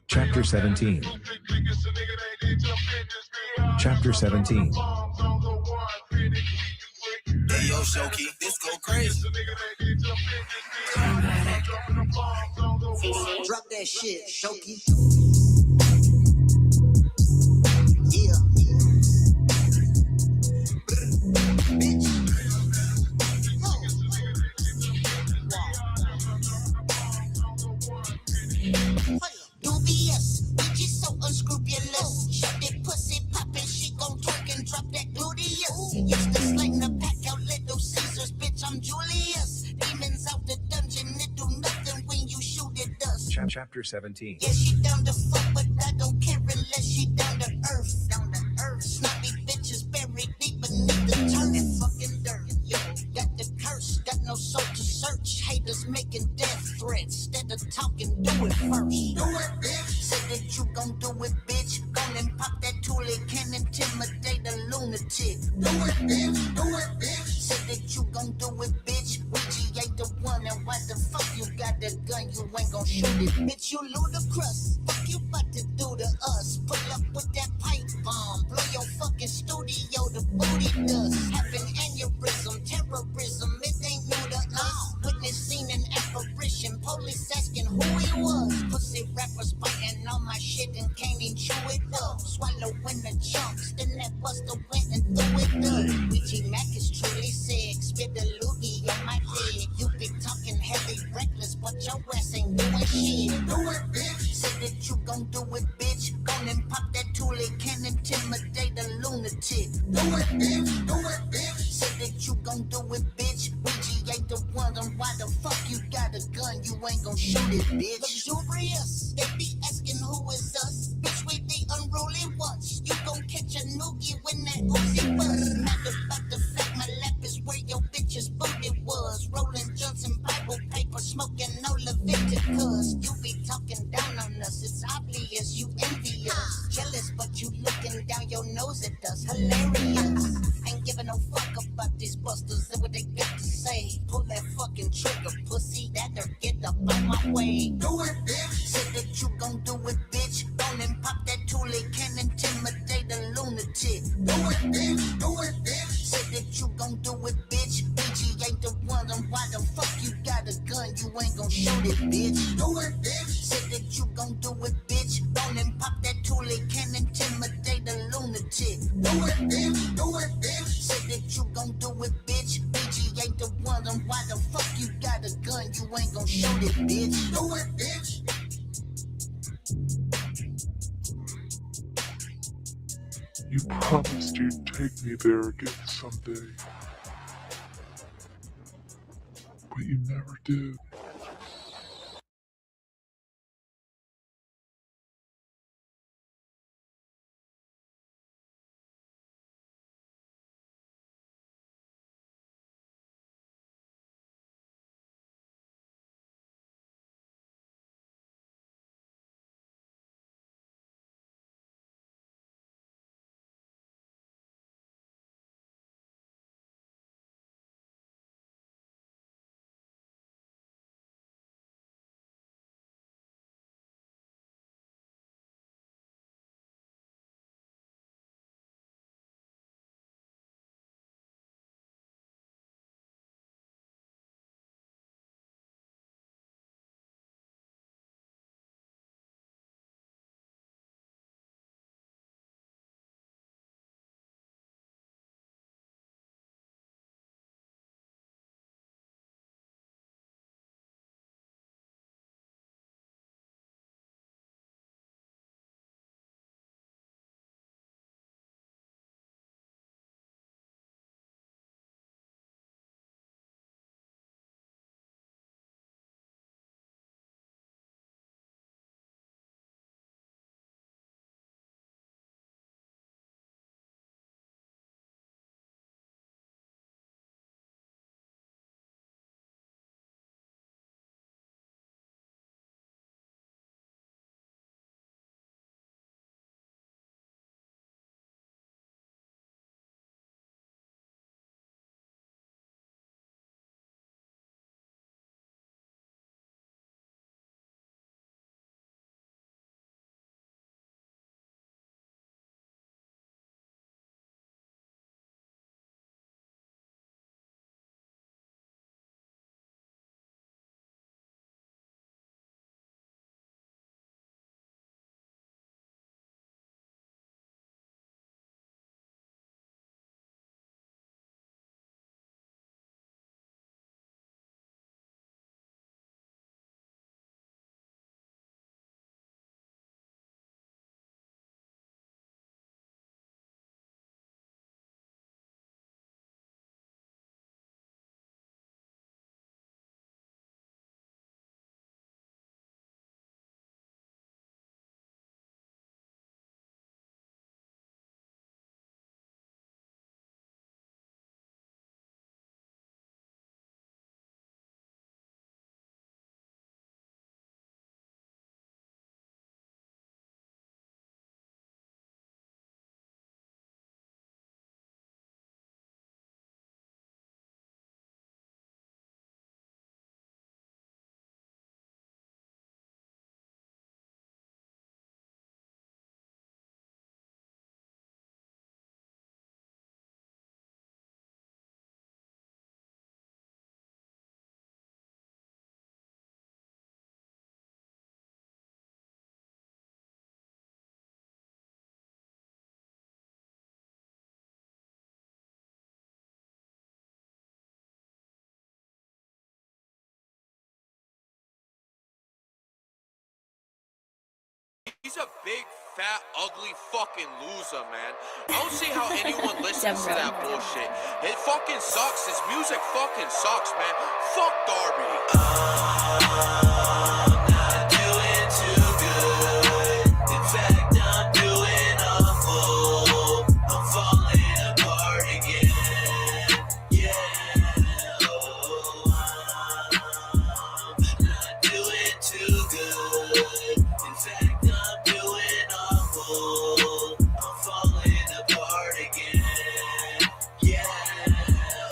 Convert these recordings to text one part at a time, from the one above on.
Chapter 17. Chapter 17. Hey yo, Shoki, this go crazy. Drop that shit, Shoki. Yeah. Bitch. Dubious, bitch is so unscrupulous. Shut that pussy poppin', she gon' twerk and drop that gluteus. Used to slang the pack out Little Caesars, bitch, I'm Julius. Demons out the dungeon, it do nothing when you shoot at us. Chapter 17. Yeah, she down to fuck, but I don't care unless she down to earth. Down to earth. Snobby bitches buried deep beneath the turf and fucking dirt. Yo, got the curse, got no soul to search. Haters making death threats. Instead of talking, do it first. Do it, bitch. Say that you gon' do it, bitch. Go and pop that tool, it can intimidate a lunatic. Do it, bitch. Do it, bitch. Say that you gon' do it, bitch. Ouija ain't the one, and why the fuck you got the gun? You ain't gon' shoot it, bitch. You ludicrous. Fuck you about to do to us. Pull up with that pipe bomb. Blow your fucking studio to booty dust. Having aneurysm, terrorism, it ain't new to us. Witnessing an apparition, police asking who he was. Pussy rappers biting on my shit and can't even chew it up. Swallowing the chunks, then that buster went and threw it up. Ouija Mac is truly sick, spit the loogie on my head. You be talking heavy, reckless, but your ass ain't doing shit. Do it, bitch. Say that you gon' do it, bitch. Go and pop that tool, it can intimidate a lunatic. Do it, bitch. Do it, bitch. Say that you gon' do it, bitch. Ouija ain't the one, and why the fuck you got a gun? You ain't gon' shoot it, bitch. Luxurious, they be asking who is us. Bitch, we the unruly ones. You gon' catch a noogie when that Uzi buzz. Not about the fact my lap is where your bitch's booty was. Rolling Johnson Bible paper, smoking no Leviticus. You be talking down on us, it's obvious you envious. Jealous, but you looking down your nose at us, hilarious. Ain't giving no fuck about these busters and what they got to say. Pull that fucking trigger, pussy, that or get up on my way. Do it, bitch. Say that you gon' do it, bitch. Go and pop that tool, it can intimidate a lunatic. Do it, bitch. Do it, bitch. Say that you gon' do it, bitch. Ouija ain't the one, and why the fuck you got a gun? You ain't gon' shoot it, bitch. Do it, bitch. Say that you gon' do it, bitch. Go and pop that tool, it can intimidate a lunatic. Do it, bitch. Do it, bitch. Say that you gon' do it, bitch. Ouija ain't the one, and why the fuck you got a gun? You ain't gon' shoot it, bitch. Do it, bitch. You promised you'd take me there again someday, but you never did. He's a big, fat, ugly fucking loser, man. I don't see how anyone listens to that bullshit. It fucking sucks. His music fucking sucks, man. Fuck Darby. I'm not doing too good. In fact, I'm doing awful. I'm falling apart again. Yeah. Oh, I'm not doing too good. In fact, I'm doing awful. I'm falling apart again. Yeah.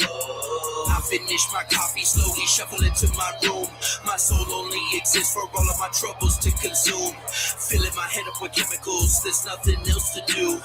Oh. I finish my coffee, slowly shuffle into my room. My soul only exists for all of my troubles to consume. Filling my head up with chemicals, there's nothing else to do.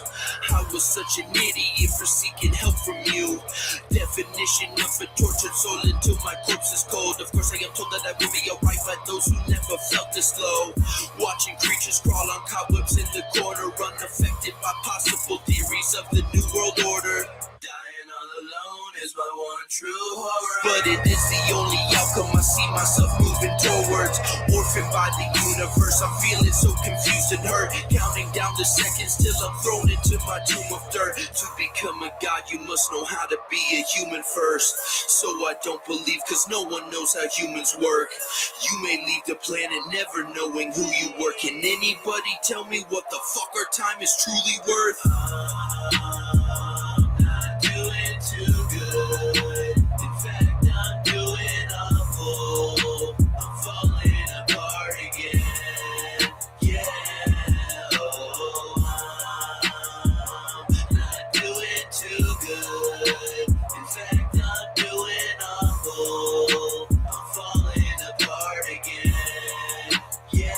I was such an idiot for seeking help from you. Definition of a tortured soul until my corpse is cold. Of course I am told that I will be alright by those who never felt this low. Watching creatures crawl on cobwebs in the corner, unaffected by possible theories of the new world order. Dying all alone is my one true horror. But it is the only outcome I see myself moving towards. Orphaned by the universe, I'm feeling so confused and hurt. Counting down the seconds till I'm thrown into my tomb of dirt. To become a god, you must know how to be a human first. So I don't believe, cause no one knows how humans work. You may leave the planet never knowing who you were. Can anybody tell me what the fuck our time is truly worth? I'm not doing too good. In fact, I'm doing awful. I'm falling apart again. Yeah. Oh, I'm not doing too good. In fact, I'm doing awful. I'm falling apart again. Yeah.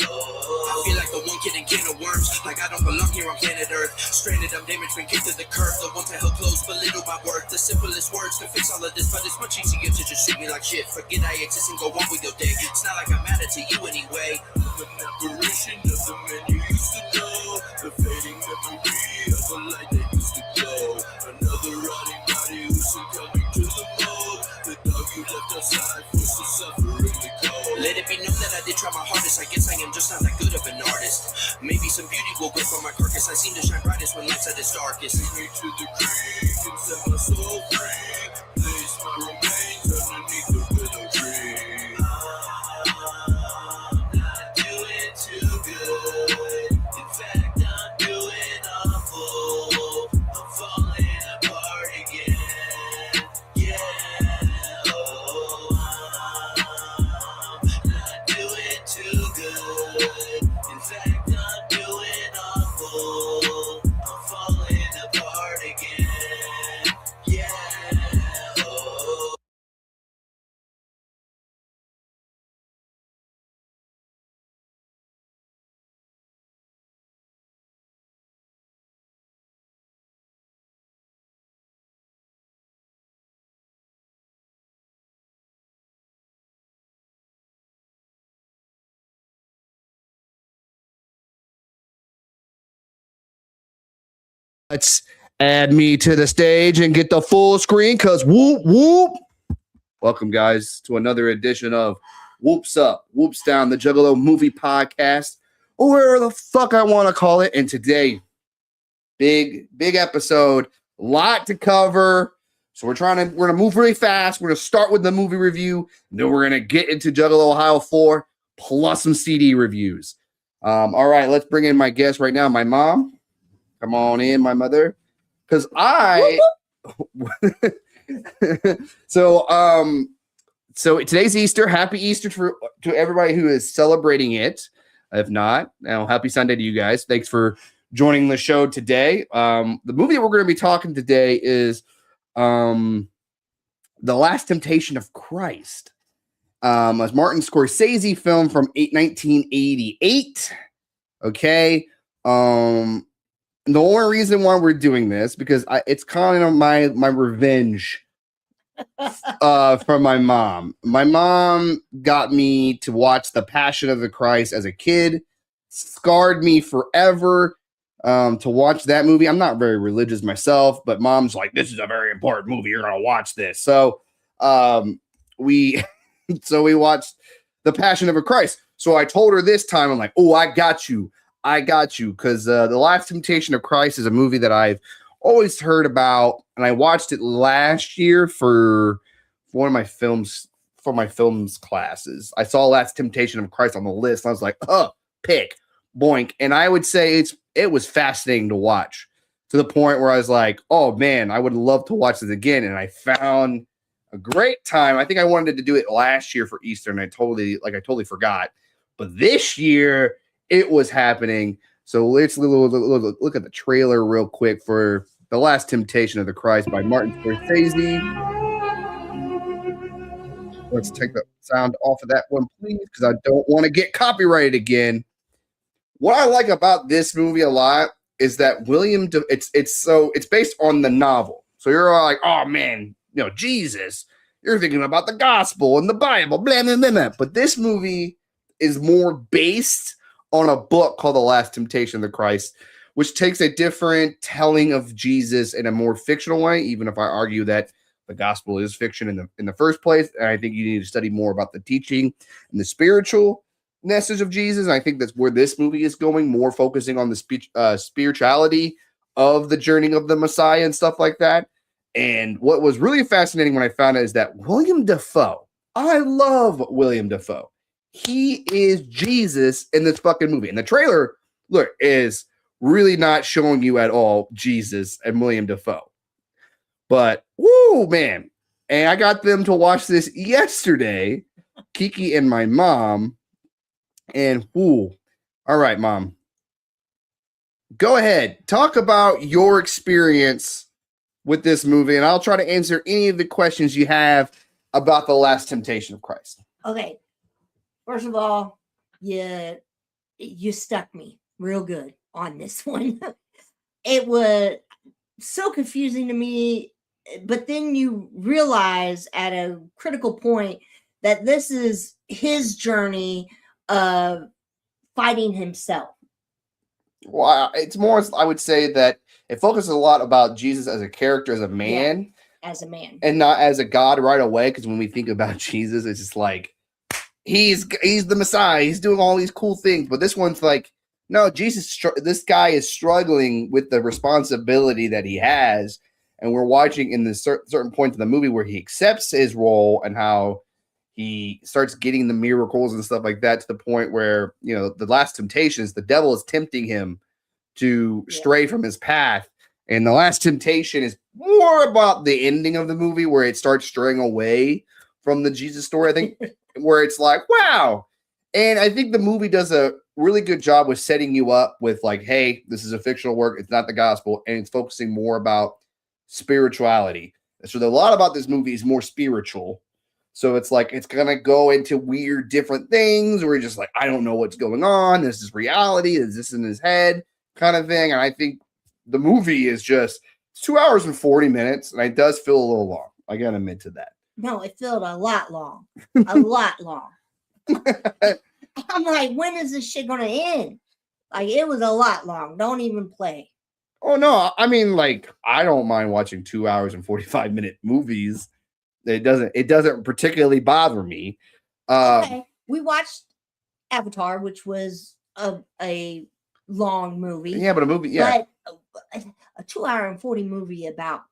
Oh. I feel like the one kid in can of worms. Like I don't belong here on planet Earth. Stranded, I'm damaged, been kicked to the curb. The ones that held close belittle my worth. The simplest words can fix all of this, but it's much easier to just treat me like shit. Forget I exist and go on with your day. It's not like I matter to you anyway. I'm an apparition of the man you used to know. The fading memory of a light that used to glow. Another rotting body who's succumbing to the mold. The dog you left outside forced to suffer in the cold. Let it be known that I did try my hardest. I guess I am just not that good of an artist. Maybe some beauty will grow from my carcass. I seem to shine brightest when lights at its darkest. Take me to the creek and set my soul free. Place my remains underneath the willow tree. I'm not doing too good. In fact, I'm doing awful. I'm falling apart again. Yeah. Oh, I'm not doing too good. In fact, I'm doing awful. I'm falling apart again. Yeah. Oh. Let's add me to the stage and get the full screen because whoop, whoop. Welcome, guys, to another edition of Whoops Up, Whoops Down, the Juggalo Movie Podcast, or whatever the fuck I want to call it. And today, big episode, lot to cover. So we're going to move really fast. We're going to start with the movie review. And then we're going to get into Juggalohio 4 plus some CD reviews. All right, let's bring in my guest right now, my mom. Come on in, my mother. Because so today's Easter. Happy Easter to everybody who is celebrating it. If not, happy Sunday to you guys. Thanks for joining the show today. The movie that we're going to be talking today is The Last Temptation of Christ. A Martin Scorsese film from 1988. Okay. The only reason why we're doing this because it's kind of my revenge from my mom. My mom got me to watch The Passion of the Christ as a kid, scarred me forever to watch that movie. I'm not very religious myself, but mom's like, this is a very important movie. You're going to watch this. So we watched the Passion of a Christ. So I told her this time, I'm like, oh, I got you. Because The Last Temptation of Christ is a movie that I've always heard about, and I watched it last year for one of my films, for my films classes. I saw Last Temptation of Christ on the list, and I was like, pick, boink. And I would say it was fascinating to watch, to the point where I was like, oh man, I would love to watch this again. And I found a great time. I think I wanted to do it last year for Easter, and I totally forgot. But this year it was happening. So let's look at the trailer real quick for The Last Temptation of the Christ by Martin Scorsese. Let's take the sound off of that one, please, because I don't want to get copyrighted again. What I like about this movie a lot is that it's based on the novel. So you're all like, oh man, Jesus, you're thinking about the gospel and the Bible, blah, blah, blah, blah. But this movie is more based on a book called The Last Temptation of the Christ, which takes a different telling of Jesus in a more fictional way, even if I argue that the gospel is fiction in the first place. And I think you need to study more about the teaching and the spiritual message of Jesus. And I think that's where this movie is going, more focusing on the spirituality of the journey of the Messiah and stuff like that. And what was really fascinating when I found out is that William Dafoe, I love William Dafoe. He is Jesus in this fucking movie. And the trailer, look, is really not showing you at all Jesus and William Dafoe. But, woo, man. And I got them to watch this yesterday, Kiki and my mom. And, whoo. All right, Mom. Go ahead. Talk about your experience with this movie, and I'll try to answer any of the questions you have about The Last Temptation of Christ. Okay. First of all, you stuck me real good on this one. It was so confusing to me, but then you realize at a critical point that this is his journey of fighting himself. Well, it's more, I would say that it focuses a lot about Jesus as a character, as a man. Yeah, as a man. And not as a God right away, because when we think about Jesus, it's just like, he's the Messiah. He's doing all these cool things. But this one's like, no, this guy is struggling with the responsibility that he has. And we're watching in this certain point in the movie where he accepts his role and how he starts getting the miracles and stuff like that, to the point where, the last temptations, the devil is tempting him to stray from his path. And the last temptation is more about the ending of the movie, where it starts straying away from the Jesus story, I think, where it's like, wow. And I think the movie does a really good job with setting you up with like, hey, this is a fictional work. It's not the gospel. And it's focusing more about spirituality. So a lot about this movie is more spiritual. So it's like, it's going to go into weird different things where you're just like, I don't know what's going on. This is reality. Is this in his head kind of thing? And I think the movie is just 2 hours and 40 minutes. And it does feel a little long. I got to admit to that. No, it felt a lot long. A lot long. I'm like, when is this shit going to end? Like, it was a lot long. Don't even play. Oh, no. I mean, like, I don't mind watching 2 hours and 45-minute movies. It doesn't particularly bother me. Okay. We watched Avatar, which was a long movie. Yeah, but a movie, yeah. But a 2 hour and 40 movie about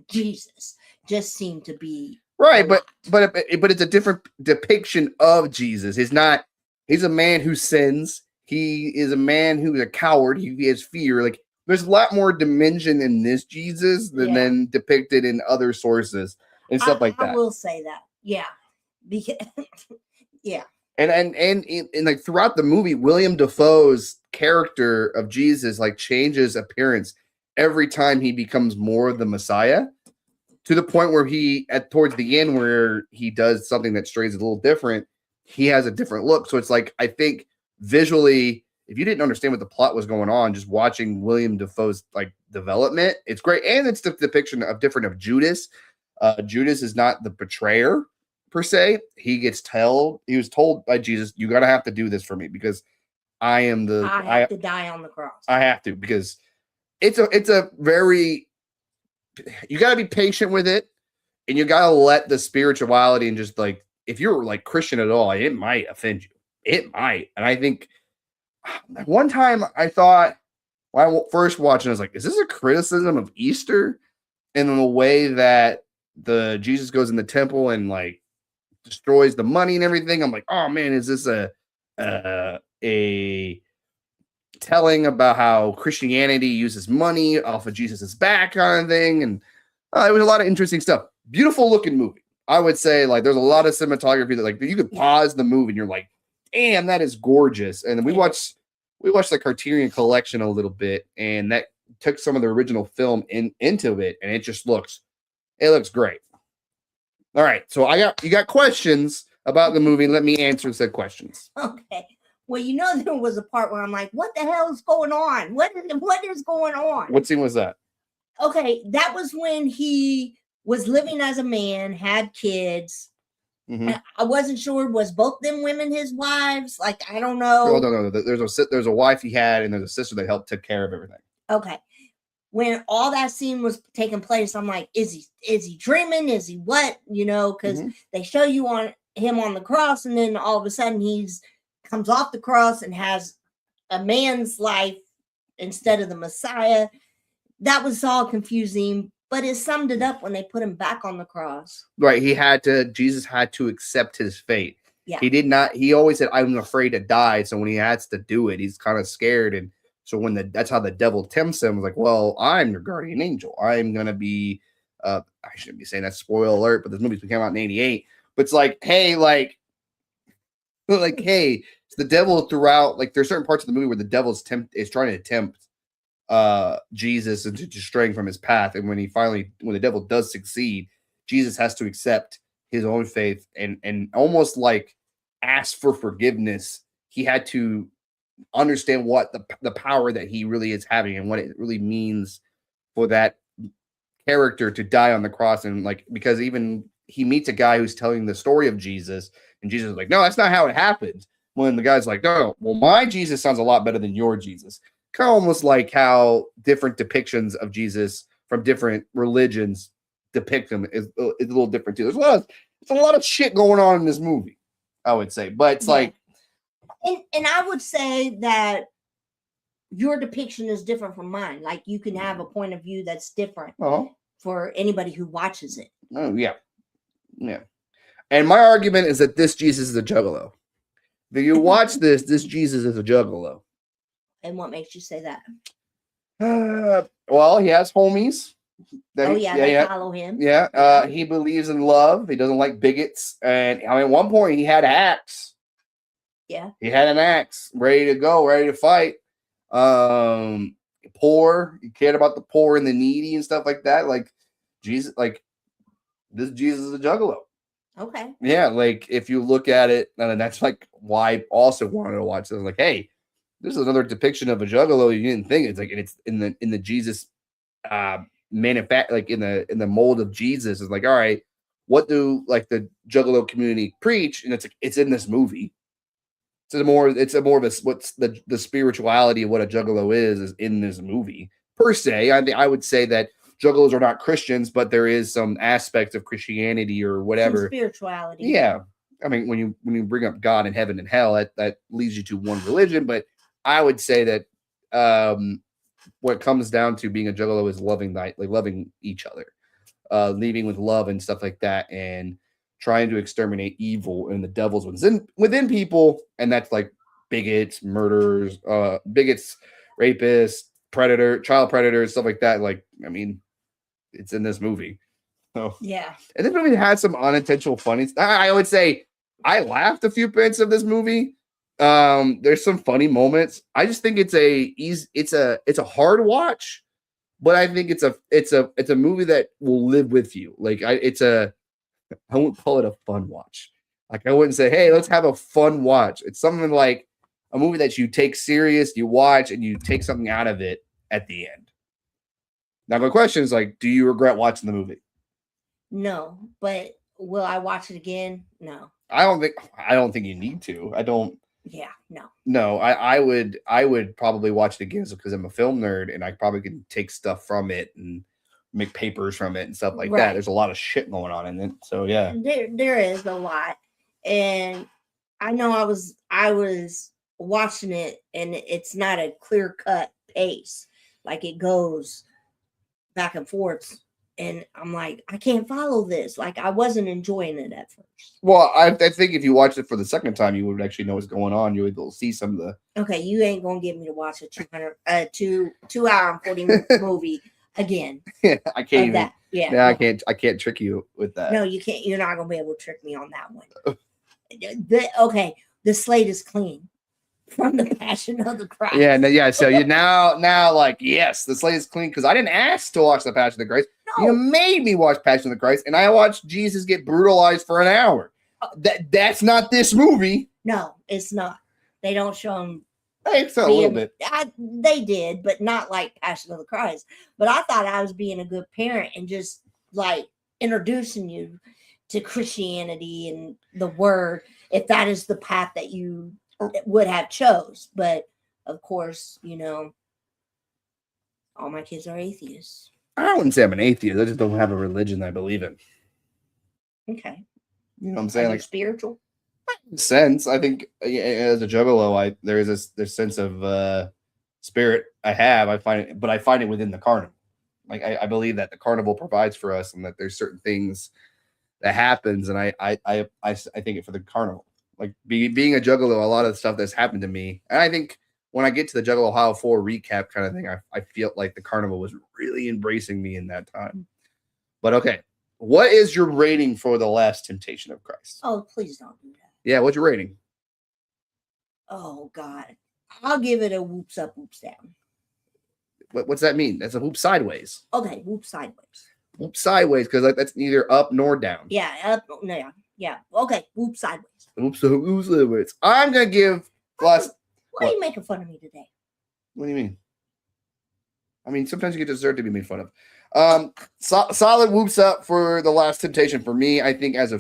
Jesus just seemed to be right. But it's a different depiction of Jesus. He's a man who sins. He is a man who's a coward. He has fear. Like, there's a lot more dimension in this Jesus than depicted in other sources and stuff like that. I will say that. Yeah. Because, yeah. And like throughout the movie, William Dafoe's character of Jesus like changes appearance every time he becomes more the Messiah, to the point where towards the end, where he does something that strays a little different, he has a different look. So it's like, I think visually, if you didn't understand what the plot was going on, just watching William Dafoe's like development, it's great. And it's the depiction of Judas. Judas is not the betrayer per se. He was told by Jesus, you gotta have to do this for me, because I have to die on the cross. I have to, because it's a very, you gotta be patient with it, and you gotta let the spirituality and just like if you're like Christian at all, it might offend you. It might. And I think one time I thought when I first watching, I was like, is this a criticism of Easter in the way that the Jesus goes in the temple and like destroys the money and everything? I'm like, oh man, is this a telling about how Christianity uses money off of Jesus's back kind of thing? And it was a lot of interesting stuff. Beautiful looking movie. I would say like there's a lot of cinematography that like you could pause the movie and you're like, damn, that is gorgeous. And then we watched the Criterion Collection a little bit, and that took some of the original film into it, and it looks great. All right, so you got questions about the movie. Let me answer said questions. Okay. Well, there was a part where I'm like, what the hell is going on? What is going on? What scene was that? Okay, that was when he was living as a man, had kids. Mm-hmm. I wasn't sure, was both them women his wives? Like, I don't know. No. There's a wife he had, and there's a sister that helped take care of everything. Okay. When all that scene was taking place, I'm like, is he dreaming? Is he what? Because they show you him on the cross, and then all of a sudden comes off the cross and has a man's life instead of the Messiah. That was all confusing, but it summed it up when they put him back on the cross. Right. Jesus had to accept his fate. Yeah. He always said, I'm afraid to die. So when he has to do it, he's kind of scared. And so that's how the devil tempts him. Like, well, I'm your guardian angel. I'm going to be, I shouldn't be saying that, spoiler alert, but this movie came out in 88. But it's like, hey, hey, the devil throughout, like there's certain parts of the movie where the devil is trying to tempt Jesus into straying from his path. And when the devil does succeed, Jesus has to accept his own faith and almost like ask for forgiveness. He had to understand what the power that he really is having and what it really means for that character to die on the cross. And like, because even he meets a guy who's telling the story of Jesus, and Jesus is like, no, that's not how it happened. When the guy's like, no, well, my Jesus sounds a lot better than your Jesus. Kind of almost like how different depictions of Jesus from different religions depict him is a little different too. There's a lot of shit going on in this movie, I would say. But it's like, and I would say that your depiction is different from mine. Like you can have a point of view that's different for anybody who watches it. Oh yeah. And my argument is that this Jesus is a juggalo. If you watch this Jesus is a juggalo. And what makes you say that? Well, he has homies. They follow him. Yeah. He believes in love. He doesn't like bigots. And I mean, at one point he had an axe. Yeah. He had an axe ready to go, ready to fight. Poor. He cared about the poor and the needy and stuff like that. Like Jesus, like this Jesus is a juggalo. Okay. Yeah, like if you look at it, and that's like why I also wanted to watch this. Like, hey, this is another depiction of a juggalo. You didn't think it's like it's in the Jesus like in the mold of Jesus. It's like, all right, what do like the juggalo community preach? And it's like it's in this movie. It's more of a what's the spirituality of what a juggalo is in this movie per se. I would say that juggalos are not Christians, but there is some aspects of Christianity or whatever. Some spirituality. Yeah. I mean, when you bring up God and heaven and hell, that leads you to one religion. But I would say that what it comes down to being a juggalo is loving each other, leading with love and stuff like that, and trying to exterminate evil and the devils within people. And that's like bigots, murderers, rapists, child predators, stuff like that. Like, I mean, it's in this movie. So yeah. And this movie had some unintentional funny. I would say I laughed a few bits of this movie. There's some funny moments. I just think it's a hard watch, but I think it's a movie that will live with you. Like I wouldn't call it a fun watch. Like I wouldn't say, hey, let's have a fun watch. It's something like a movie that you take serious, you watch, and you take something out of it at the end. Now my question is like, do you regret watching the movie? No, but will I watch it again? No. I don't think you need to. I don't. Yeah, no. No, I would probably watch it again because I'm a film nerd and I probably can take stuff from it and make papers from it and stuff like that. There's a lot of shit going on in it. So yeah. There is a lot. And I know I was watching it, and it's not a clear cut pace. Like it goes back and forth. And I'm like, I can't follow this. Like I wasn't enjoying it at first. Well, I think if you watched it for the second time, you would actually know what's going on. You would be able to see some of the. Okay, you ain't gonna get me to watch a 2 hour and 40-minute movie again. Yeah, I can't even. That. Yeah. Yeah, I can't trick you with that. No, you can't. You're not gonna be able to trick me on that one. Okay, the slate is clean from the Passion of the Christ. Yeah, yeah. So you now like yes, the slate is clean because I didn't ask to watch the Passion of the Christ. No. You made me watch Passion of the Christ, and I watched Jesus get brutalized for an hour. That's not this movie. No, it's not. They don't show him. It's a little bit. They did, but not like Passion of the Christ. But I thought I was being a good parent and just like introducing you to Christianity and the Word, if that is the path that you would have chose. But of course, all my kids are atheists. I wouldn't say I'm an atheist. I just don't have a religion I believe in. Okay. You know what I'm saying? Like spiritual. Sense. I think as a juggalo, there is this sense of spirit I have. I find it within the carnival. Like I believe that the carnival provides for us, and that there's certain things that happens, and I think it for the carnival. Like being a juggalo, a lot of the stuff that's happened to me, and I think when I get to the Juggalohio 4 recap kind of thing, I feel like the carnival was really embracing me in that time. But okay, what is your rating for The Last Temptation of Christ? Oh, please don't do that. Yeah, what's your rating? Oh God, I'll give it a whoops up, whoops down. What's that mean? That's a whoop sideways. Okay, whoop sideways. Whoop sideways because that's neither up nor down. Yeah, up. No, yeah. Okay, whoop sideways. Whoop sideways. I'm gonna give last. Why are you making fun of me today? What do you mean? I mean, sometimes you deserve to be made fun of. Solid whoops up for The Last Temptation for me. I think as a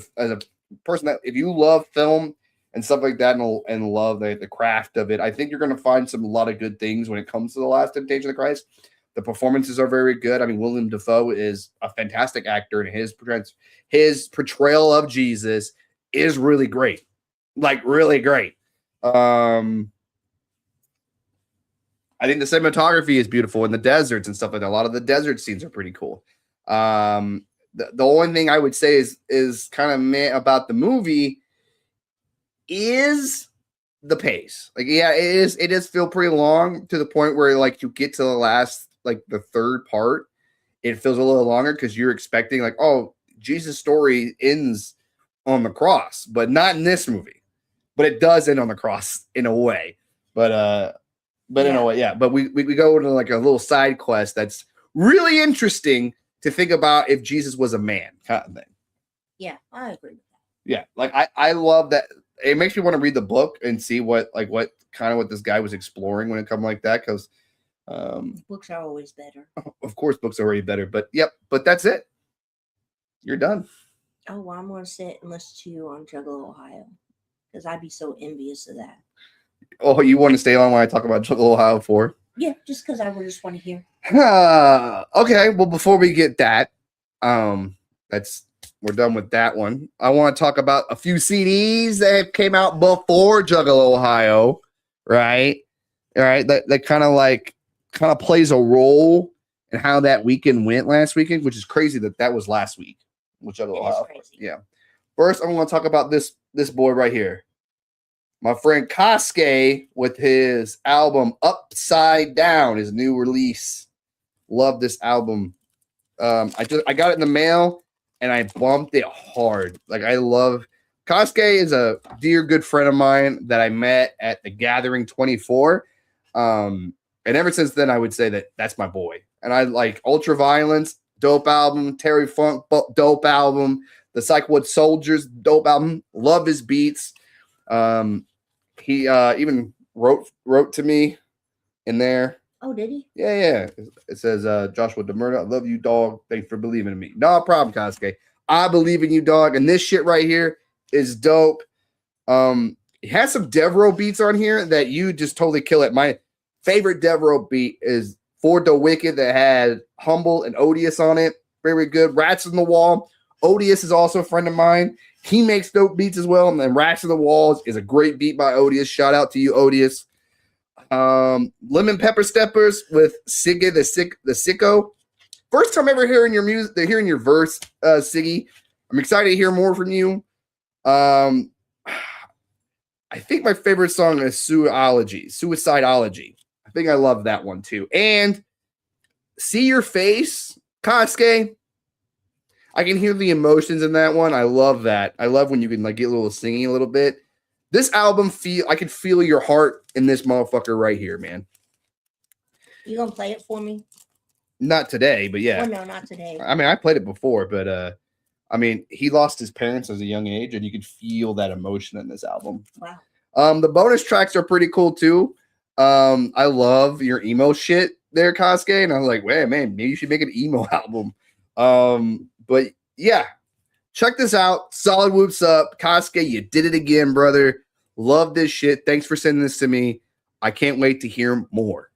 person that if you love film and stuff like that and love the craft of it, I think you're going to find a lot of good things when it comes to The Last Temptation of Christ. The performances are very good. I mean, Willem Dafoe is a fantastic actor, and his portrayal of Jesus is really great, like really great. I think the cinematography is beautiful in the deserts and stuff like that. A lot of the desert scenes are pretty cool. The only thing I would say is kind of meh about the movie is the pace. Like, yeah, it does feel pretty long to the point where like you get to the last, like the third part, it feels a little longer because you're expecting like, oh, Jesus' story ends on the cross, but not in this movie. But it does end on the cross in a way. But in a way, yeah. But we go into like a little side quest that's really interesting to think about if Jesus was a man kind of thing. Yeah, I agree with that. Yeah, like I love that. It makes me want to read the book and see what this guy was exploring when it comes like that. Because books are always better. Of course, books are already better. But yep, but that's it. You're done. Oh, well, I'm going to sit and listen to you on Juggalohio because I'd be so envious of that. Oh, you want to stay on when I talk about Juggalohio 4? Yeah, just because I just want to hear. Okay, well, before we get that, we're done with that one. I want to talk about a few CDs that came out before Juggalohio, right? All right, that kind of plays a role in how that weekend went last weekend, which is crazy that was last week. Which Juggalohio, yeah. First, I'm going to talk about this boy right here. My friend Kosuke with his album Upside Down, his new release. Love this album. I got it in the mail and I bumped it hard. Like I love Kosuke is a dear good friend of mine that I met at the Gathering 24. And ever since then I would say that's my boy. And I like Ultraviolence, dope album, Terry Funk, dope album, the Psychwood Soldiers, dope album. Love his beats. He even wrote to me in there. Oh, did he? Yeah. It says, Joshua DeMurda, I love you, dog. Thanks for believing in me. No problem, Kosuke. I believe in you, dog. And this shit right here is dope. It has some Devereaux beats on here that you just totally kill it. My favorite Devereaux beat is For the Wicked that had Humble and Odious on it. Very good. Rats in the Wall. Odious is also a friend of mine. He makes dope beats as well. And then Rats of the Walls is a great beat by Odious. Shout out to you, Odious. Lemon Pepper Steppers with Siggy the Sicko. First time ever hearing your music, hearing your verse, Siggy. I'm excited to hear more from you. I think my favorite song is Suicidology. I think I love that one too. And See Your Face, Kasuke. I can hear the emotions in that one. I love that. I love when you can like get a little singing a little bit. This album I can feel your heart in this motherfucker right here, man. You gonna play it for me? Not today, but yeah. Well, no, not today. I mean, I played it before, but I mean, he lost his parents as a young age, and you can feel that emotion in this album. Wow. The bonus tracks are pretty cool too. I love your emo shit there, Kasuke, and I was like, wait, man, maybe you should make an emo album. But yeah, check this out. Solid Whoops Up. Kasuke, you did it again, brother. Love this shit. Thanks for sending this to me. I can't wait to hear more.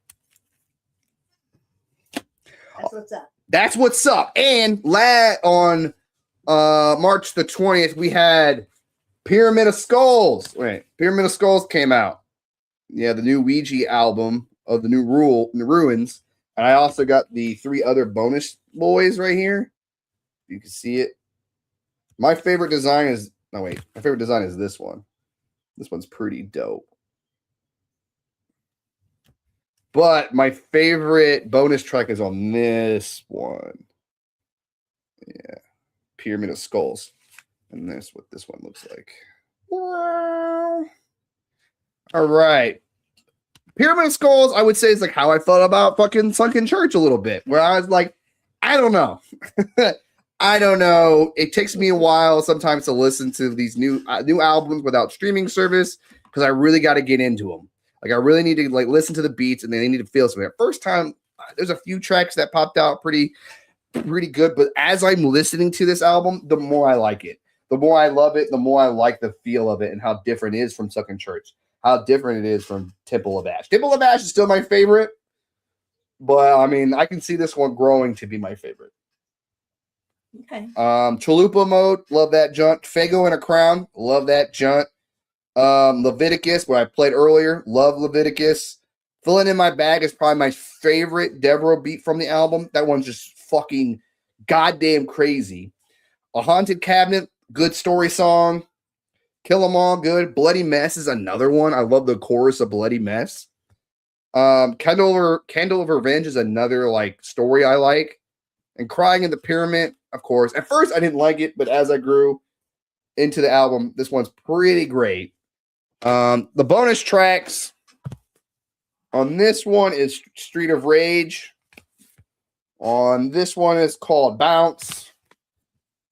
That's what's up. That's what's up. And on March the 20th, we had Pyramid of Skulls. Pyramid of Skulls came out. Yeah, the new Ouija album of the new Ruins. And I also got the 3 other bonus boys right here. You can see it. My favorite design is this one. This one's pretty dope. But my favorite bonus track is on this one. Yeah. Pyramid of Skulls. And that's what this one looks like. Wow. All right. Pyramid of Skulls, I would say, is like how I felt about fucking Sunken Church a little bit. Where I was like, I don't know. I don't know. It takes me a while sometimes to listen to these new albums without streaming service because I really got to get into them. Like I really need to like listen to the beats and then they need to feel something. First time, there's a few tracks that popped out pretty good. But as I'm listening to this album, the more I like it, the more I love it, the more I like the feel of it and how different it is from Sunken Church, how different it is from Temple of Ash. Temple of Ash is still my favorite, but I mean, I can see this one growing to be my favorite. Okay. Chalupa Mode, love that junt. Fago in a Crown, love that junt. Leviticus, where I played earlier, love Leviticus. Filling in My Bag is probably my favorite Devereaux beat from the album. That one's just fucking goddamn crazy. A Haunted Cabinet, good story song. Kill 'Em All, good. Bloody Mess is another one. I love the chorus of Bloody Mess. Candle of Revenge is another like story I like. And Crying in the Pyramid, of course. At first, I didn't like it, but as I grew into the album, this one's pretty great. The bonus tracks on this one is Street of Rage. On this one is called Bounce.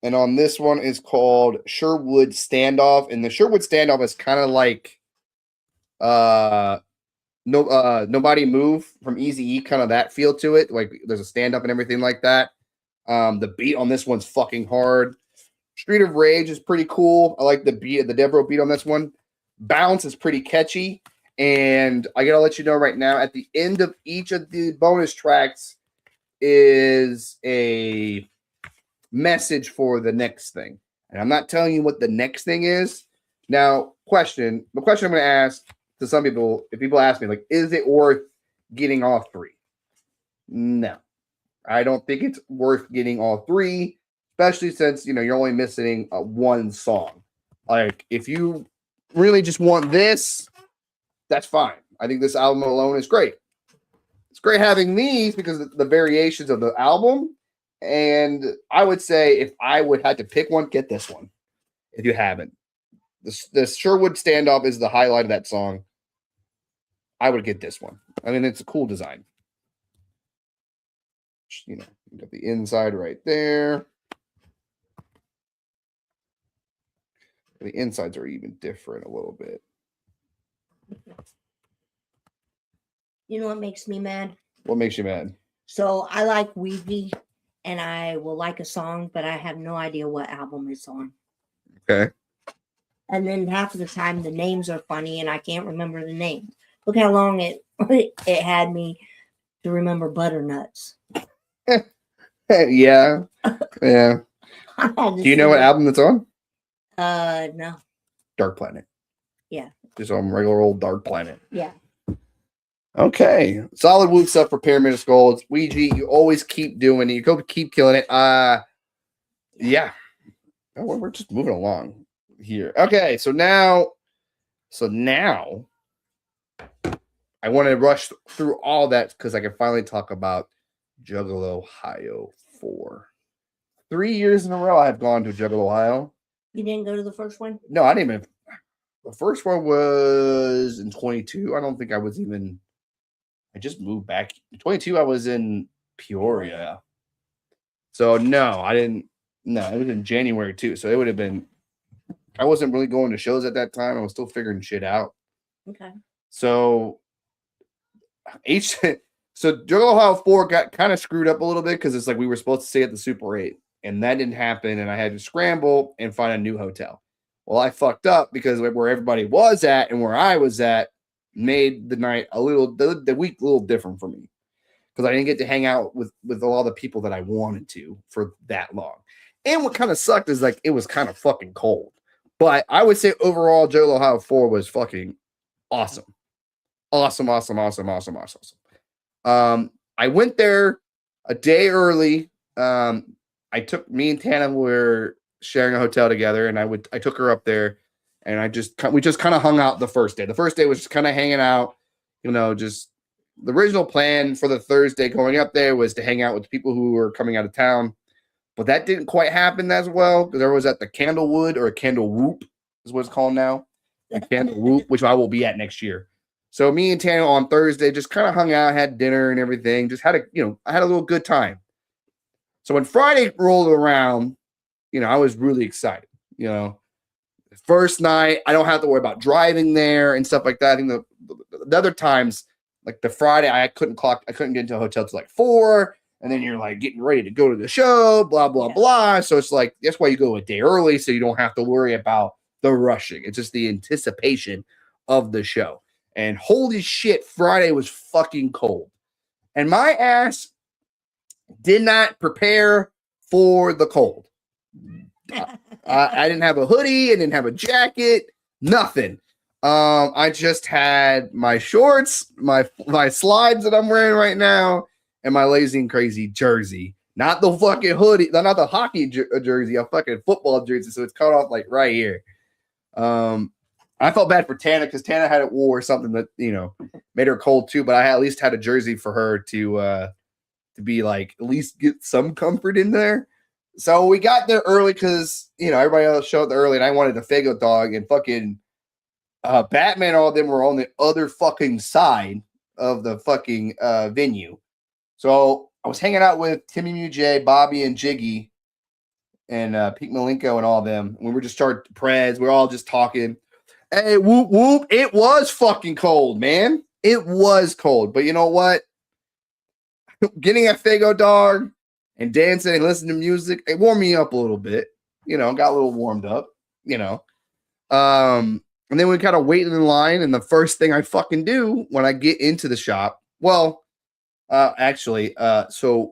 And on this one is called Sherwood Standoff. And the Sherwood Standoff is kind of like Nobody Move from Eazy-E, kind of that feel to it. Like there's a stand-up and everything like that. The beat on this one's fucking hard. Street of Rage is pretty cool. I like the Devereaux beat on this one. Bounce is pretty catchy. And I gotta let you know right now, at the end of each of the bonus tracks is a message for the next thing. And I'm not telling you what the next thing is. Now, the question I'm going to ask to some people, if people ask me, like, is it worth getting all 3? No. I don't think it's worth getting all 3, especially since, you're only missing one song. Like, if you really just want this, that's fine. I think this album alone is great. It's great having these because of the variations of the album. And I would say if I would have to pick one, get this one. If you haven't. The Sherwood Standoff is the highlight of that song. I would get this one. I mean, it's a cool design. You got the inside right there. The insides are even different a little bit. You know what makes me mad? What makes you mad? So I like Ouija, and I will like a song, but I have no idea what album it's on. Okay. And then half of the time the names are funny, and I can't remember the names. Look how long it had me to remember Butternuts. Yeah. Yeah. Do you know what album that's on? No. Dark Planet. Yeah. Just on regular old Dark Planet. Yeah. Okay. Solid Whoop stuff for Pyramid of Skulls. Ouija, you always keep doing it. You go keep killing it. Yeah. Oh, we're just moving along here. Okay, so now I want to rush through all that because I can finally talk about Juggalohio 4. 3 years in a row I have gone to Juggalohio. You didn't go to the first one? No, I didn't even. The first one was in 22. I don't think I was even. I just moved back. 22, I was in Peoria. So no, I didn't. No, it was in January too. So it would have been. I wasn't really going to shows at that time. I was still figuring shit out. Okay. So Juggalohio 4 got kind of screwed up a little bit because it's like we were supposed to stay at the Super 8, and that didn't happen, and I had to scramble and find a new hotel. Well, I fucked up because where everybody was at and where I was at made the night the week a little different for me because I didn't get to hang out with all the people that I wanted to for that long. And what kind of sucked is like it was kind of fucking cold. But I would say overall, Juggalohio 4 was fucking awesome. Awesome. I went there a day early. Me and Tana were sharing a hotel together, and I took her up there, and we just kind of hung out the first day. The first day was just kind of hanging out, just the original plan for the Thursday going up there was to hang out with people who were coming out of town. But that didn't quite happen as well because I was at the Candlewood or Candle Whoop is what it's called now. The Candle Whoop, which I will be at next year. So me and Tana on Thursday just kind of hung out, had dinner and everything. Just had I had a little good time. So when Friday rolled around, I was really excited. First night, I don't have to worry about driving there and stuff like that. I think the other times, like the Friday, I couldn't get into a hotel till like 4. And then you're like getting ready to go to the show, blah, blah, blah. So it's like, that's why you go a day early so you don't have to worry about the rushing. It's just the anticipation of the show. And holy shit, Friday was fucking cold. And my ass did not prepare for the cold. I didn't have a hoodie. I didn't have a jacket. Nothing. I just had my shorts, my slides that I'm wearing right now, and my lazy and crazy jersey. Not the fucking hoodie, not the hockey jersey, a fucking football jersey. So it's cut off like right here. I felt bad for Tana because Tana had it wore something that made her cold too. But I at least had a jersey for her to be like at least get some comfort in there. So we got there early because everybody else showed up early, and I wanted a Fago dog, and fucking Batman. All of them were on the other fucking side of the fucking venue. So I was hanging out with Timmy Mujay, Bobby, and Jiggy, and Pete Malenko and all of them. We were just starting Preds. We were all just talking. Hey, whoop, whoop. It was fucking cold, man. It was cold. But you know what? Getting a Fago dog and dancing and listening to music, it warmed me up a little bit. Got a little warmed up, And then we kind of waited in line. And the first thing I fucking do when I get into the shop, so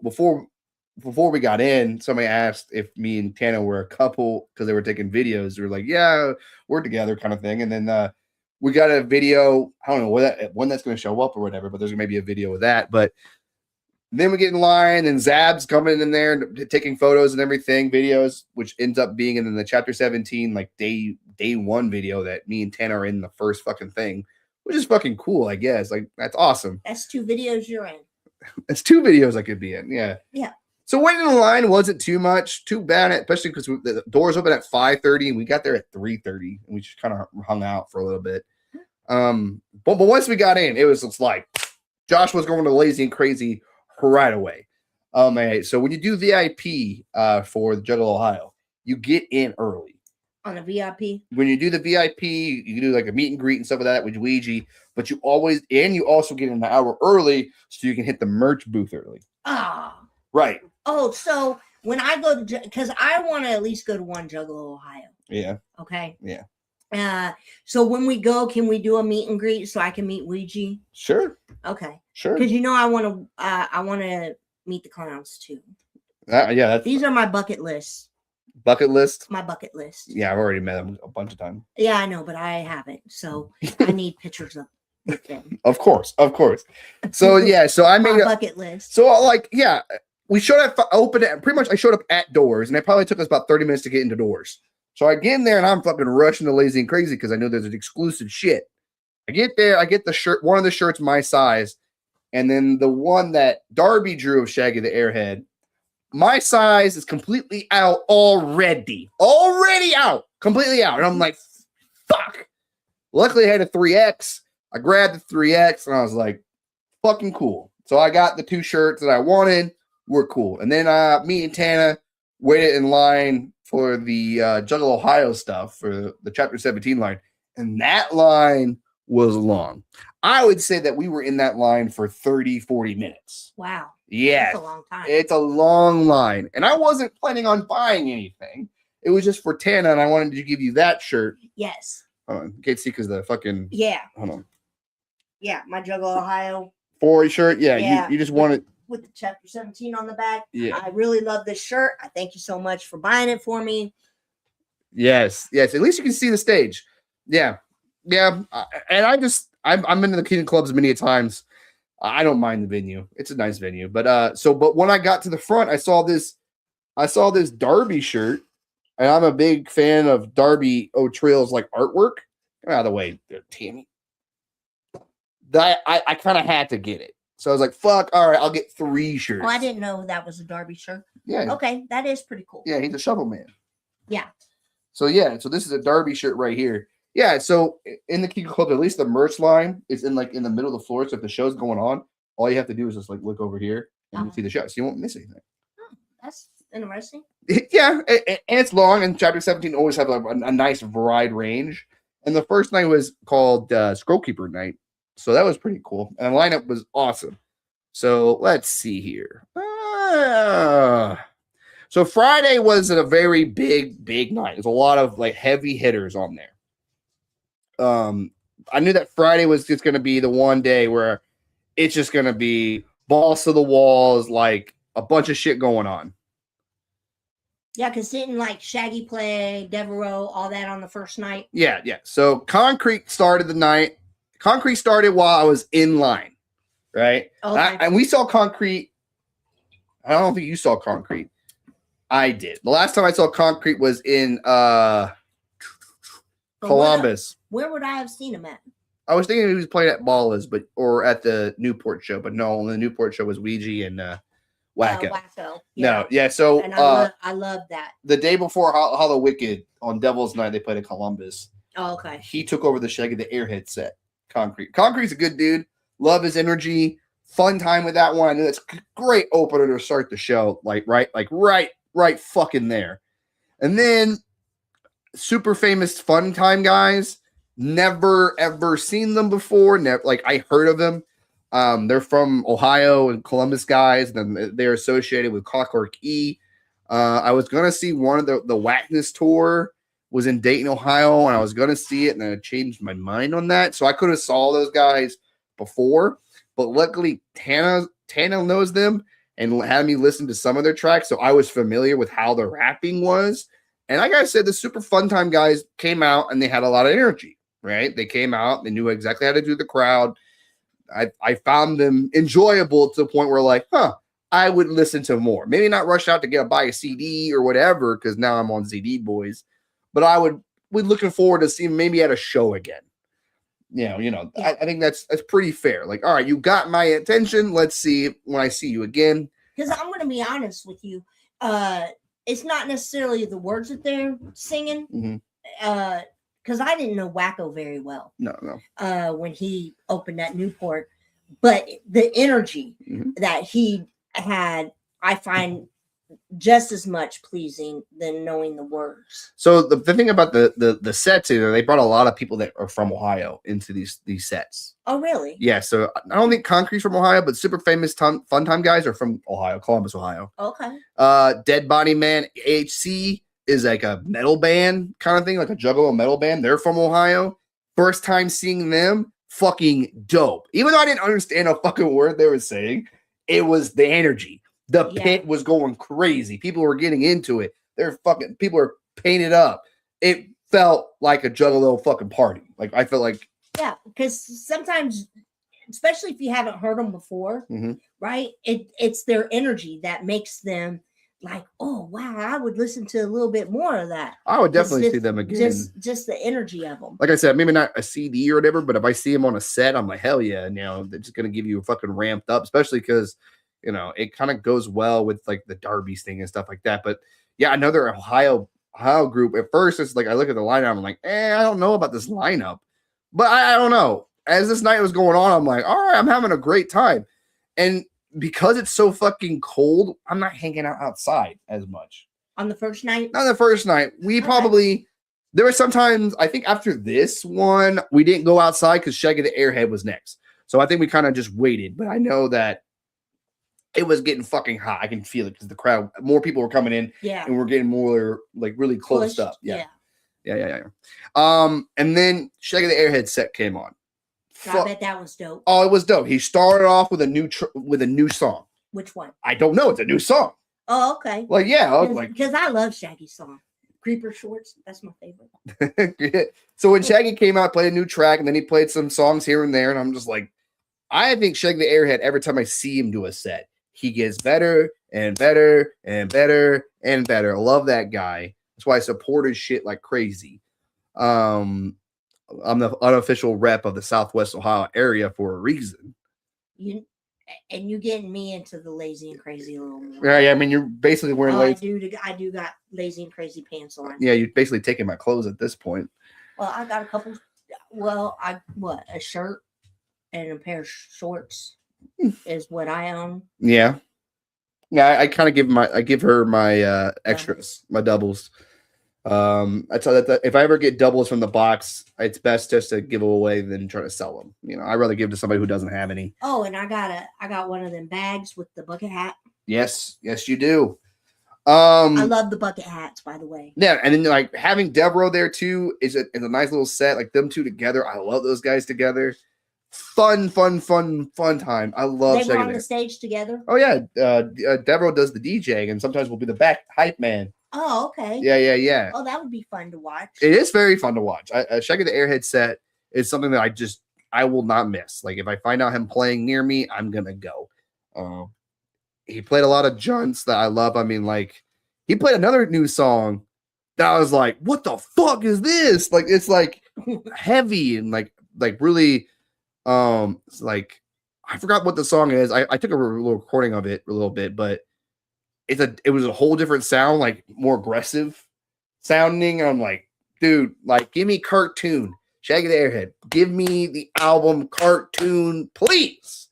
before we got in, somebody asked if me and Tana were a couple because they were taking videos. They were like, yeah, we're together kind of thing. And then we got a video. I don't know when that's going to show up or whatever, but there's going to be a video of that. But then we get in line and Zab's coming in there and taking photos and everything, videos, which ends up being in the chapter 17, like day 1 video that me and Tana are in the first fucking thing, which is fucking cool, I guess. Like, that's awesome. That's 2 videos you're in. It's 2 videos I could be in. Yeah. Yeah. So waiting in line wasn't too bad, especially because the doors open at 5:30 and we got there at 3:30 and we just kind of hung out for a little bit. But once we got in, it was just like Josh was going to lazy and crazy right away. So when you do VIP for the Juggalohio, you get in early. On a VIP? When you do the VIP, you can do like a meet and greet and stuff like that with Ouija, but you also get in an hour early so you can hit the merch booth early. Ah. Right. Oh, so when I go to, because I want to at least go to one Juggalohio. Yeah. Okay. Yeah. So when we go, can we do a meet and greet so I can meet Ouija? Sure. Okay. Sure. Because I want to meet the clowns too. Yeah. These are my bucket lists. Bucket list. My bucket list. Yeah, I've already met them a bunch of times. Yeah, I know, but I haven't. So I need pictures of them. Of course. So yeah, so I My made bucket list. So like, yeah, we showed up open it. Pretty much I showed up at doors, and it probably took us about 30 minutes to get into doors. So I get in there and I'm fucking rushing to Lazy and Crazy because I know there's an exclusive shit. I get there, I get the shirt, one of the shirts my size, and then the one that Darby drew of Shaggy the Airhead. My size is completely out already. Already out. Completely out. And I'm like, fuck. Luckily I had a 3X. I grabbed the 3X and I was like, fucking cool. So I got the 2 shirts that I wanted. We're cool. And then me and Tana waited in line for the Juggalohio stuff for the Chapter 17 line. And that line was long. I would say that we were in that line for 30, 40 minutes. Wow. Yeah. That's a long time. It's a long line. And I wasn't planning on buying anything. It was just for Tana, and I wanted to give you that shirt. Yes. Hold on. You can't see because the fucking... Yeah. Hold on. Yeah, my Juggalohio. 4 shirt? Yeah, Yeah. You just wanted... With the Chapter 17 on the back. Yeah. I really love this shirt. I thank you so much for buying it for me. Yes. At least you can see the stage. Yeah. And I'm into the Kingdom Clubs many times. I don't mind the venue. It's a nice venue. But when I got to the front, I saw this Darby shirt, and I'm a big fan of Darby O'Trail's like artwork. Get out of the way, Tammy. That I kind of had to get it. So I was like, fuck, all right, I'll get 3 shirts. Oh, I didn't know that was a Darby shirt. Yeah. Okay, that is pretty cool. Yeah, he's a shovel man. Yeah. So this is a Darby shirt right here. Yeah, so in the Kingdom Club, at least the merch line is in the middle of the floor. So if the show's going on, all you have to do is just like look over here and you see the show. So you won't miss anything. Oh, that's interesting. Yeah, and it's long, and Chapter 17 always have a nice wide range. And the first night was called Scroll Keeper Night. So that was pretty cool. And the lineup was awesome. So let's see here. So Friday was a very big night. There's a lot of like heavy hitters on there. I knew that Friday was just going to be the one day where it's just going to be balls to the walls, like a bunch of shit going on. Yeah, because didn't like Shaggy play, Devereaux, all that on the first night? Yeah. So Concrete started the night. Concrete started while I was in line, right? Okay. And we saw Concrete. I don't think you saw Concrete. I did. The last time I saw Concrete was in Columbus. Where would I have seen him at? I was thinking he was playing at Ballas, or at the Newport show, but no, the Newport show was Ouija and Wacko. Wacko. No, yeah. So and I love that. The day before Hollow Wicked on Devil's Night, they played at Columbus. Oh, okay. He took over the Shaggy the Airhead set. Concrete's a good dude. Love his energy. Fun time with that one. I knew that's a great opener to start the show. Right fucking there. And then super famous Fun Time guys. Never ever seen them before. Never, I heard of them. They're from Ohio and Columbus guys. And they're associated with Clockwork E. I was gonna see one of the Whackness tour was in Dayton, Ohio, and I was gonna see it, and then I changed my mind on that. So I could have saw those guys before, but luckily Tana knows them and had me listen to some of their tracks, so I was familiar with how the rapping was. And like I said, the Super Fun Time guys came out and they had a lot of energy, right? They came out, they knew exactly how to do the crowd. I found them enjoyable to the point where I would listen to more. Maybe not rush out to buy a CD or whatever, because now I'm on CD Boys. But I would looking forward to seeing maybe at a show again. Yeah. I think that's pretty fair. All right, you got my attention. Let's see when I see you again. Because I'm going to be honest with you. It's not necessarily the words that they're singing. Because I didn't know Wacko very well. No. When he opened that Newport. But the energy that he had, I find just as much pleasing than knowing the words. So the thing about the sets, they brought a lot of people that are from Ohio into these sets. Oh, really? Yeah. So I don't think Concrete's from Ohio, but super famous Fun Time guys are from Ohio, Columbus, Ohio. Okay. Dead Body Man AHC is like a metal band kind of thing, like a Juggalo metal band. They're from Ohio. First time seeing them, fucking dope. Even though I didn't understand a fucking word they were saying, it was the energy. The pit was going crazy. People were getting into it. They're fucking people are painted up. It felt like a Juggalo fucking party. Like I felt like Yeah, because sometimes, especially if you haven't heard them before, Mhm. right? It's their energy that makes them like, oh wow, I would listen to a little bit more of that. I would It's definitely see them again. Just the energy of them. Like I said, maybe not a CD or whatever, but if I see them on a set, I'm like, hell yeah, they're just gonna give you a fucking ramped up, especially because it kind of goes well with like the Darby's thing and stuff like that. But yeah, another Ohio group. At first, it's like I look at the lineup, I'm like, I don't know about this lineup, but I don't know. As this night was going on, I'm like, all right, I'm having a great time, and because it's so fucking cold, I'm not hanging out outside as much. On the first night? Not the first night. We Okay. probably, there were sometimes, I think after this one, we didn't go outside because Shaggy the Airhead was next. So I think we kind of just waited. But I know that it was getting fucking hot. I can feel it because the crowd, more people were coming in Yeah. and we're getting more like really close Pushed. up. Yeah. Yeah. And then Shaggy the Airhead set came on. I bet that was dope. Oh, it was dope. He started off with a new song. Which one? I don't know. It's a new song. Oh, okay. Like, yeah, I was like, Because I love Shaggy's song. Creeper Shorts. That's my favorite. So when Shaggy came out, played a new track, and then he played some songs here and there, and I'm just like, I think Shaggy the Airhead, every time I see him do a set, he gets better and better and better and better. I love that guy. That's why I support his shit like crazy. I'm the unofficial rep of the Southwest Ohio area for a reason. You getting me into the lazy and crazy a little more. Yeah, I mean, you're basically wearing I lazy. do got lazy and crazy pants on. Yeah, you're basically taking my clothes at this point. Well, I got a couple. Well, a shirt and a pair of shorts is what I own. Yeah. I kind of give her my extras, my doubles. I tell that if I ever get doubles from the box, it's best just to give them away than try to sell them. I'd rather give to somebody who doesn't have any. Oh, and I got one of them bags with the bucket hat. Yes, you do. I love the bucket hats, by the way. Yeah, and then like having Devereaux there too is a nice little set. Like them two together, I love those guys together. Fun time. I love. They were on the stage together. Oh yeah, Devereaux does the DJing, and sometimes will be the back hype man. Oh, okay. Yeah. Oh, that would be fun to watch. It is very fun to watch. Shaggy the Airhead set is something that I will not miss. Like if I find out him playing near me, I'm gonna go. He played a lot of junts that I love. I mean, like he played another new song that I was like, what the fuck is this? Like it's like heavy and like really it's like I forgot what the song is. I took a little recording of it a little bit, but it was a whole different sound, like more aggressive sounding. I'm like, dude, like give me cartoon. Shaggy the Airhead, give me the album cartoon, please.